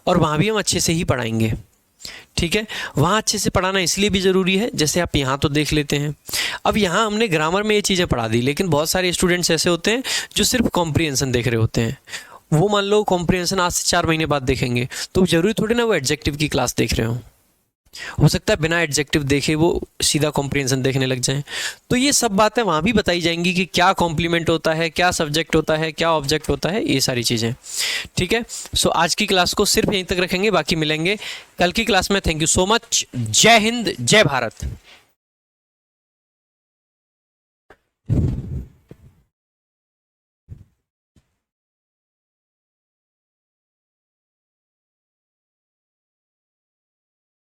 Speaker 1: और वहाँ भी हम अच्छे से ही पढ़ाएंगे। ठीक है, वहाँ अच्छे से पढ़ाना इसलिए भी ज़रूरी है, जैसे आप यहाँ तो देख लेते हैं। अब यहाँ हमने ग्रामर में ये चीज़ें पढ़ा दी, लेकिन बहुत सारे स्टूडेंट्स ऐसे होते हैं जो सिर्फ कॉम्प्रिहेंशन देख रहे होते हैं। वो मान लो कॉम्प्रिहेंशन आज से 4 महीने बाद देखेंगे तो जरूरी थोड़ी ना वो एडजेक्टिव की क्लास देख रहे हो सकता है बिना एडजेक्टिव देखे वो सीधा कॉम्प्रिहेंशन देखने लग जाएं। तो ये सब बातें वहाँ भी बताई जाएंगी कि क्या कॉम्प्लीमेंट होता है, क्या सब्जेक्ट होता है, क्या ऑब्जेक्ट होता है, ये सारी चीज़ें। ठीक है, सो आज की क्लास को सिर्फ यहीं तक रखेंगे, बाकी मिलेंगे कल की क्लास में। Thank you so much. जय हिंद, जय भारत।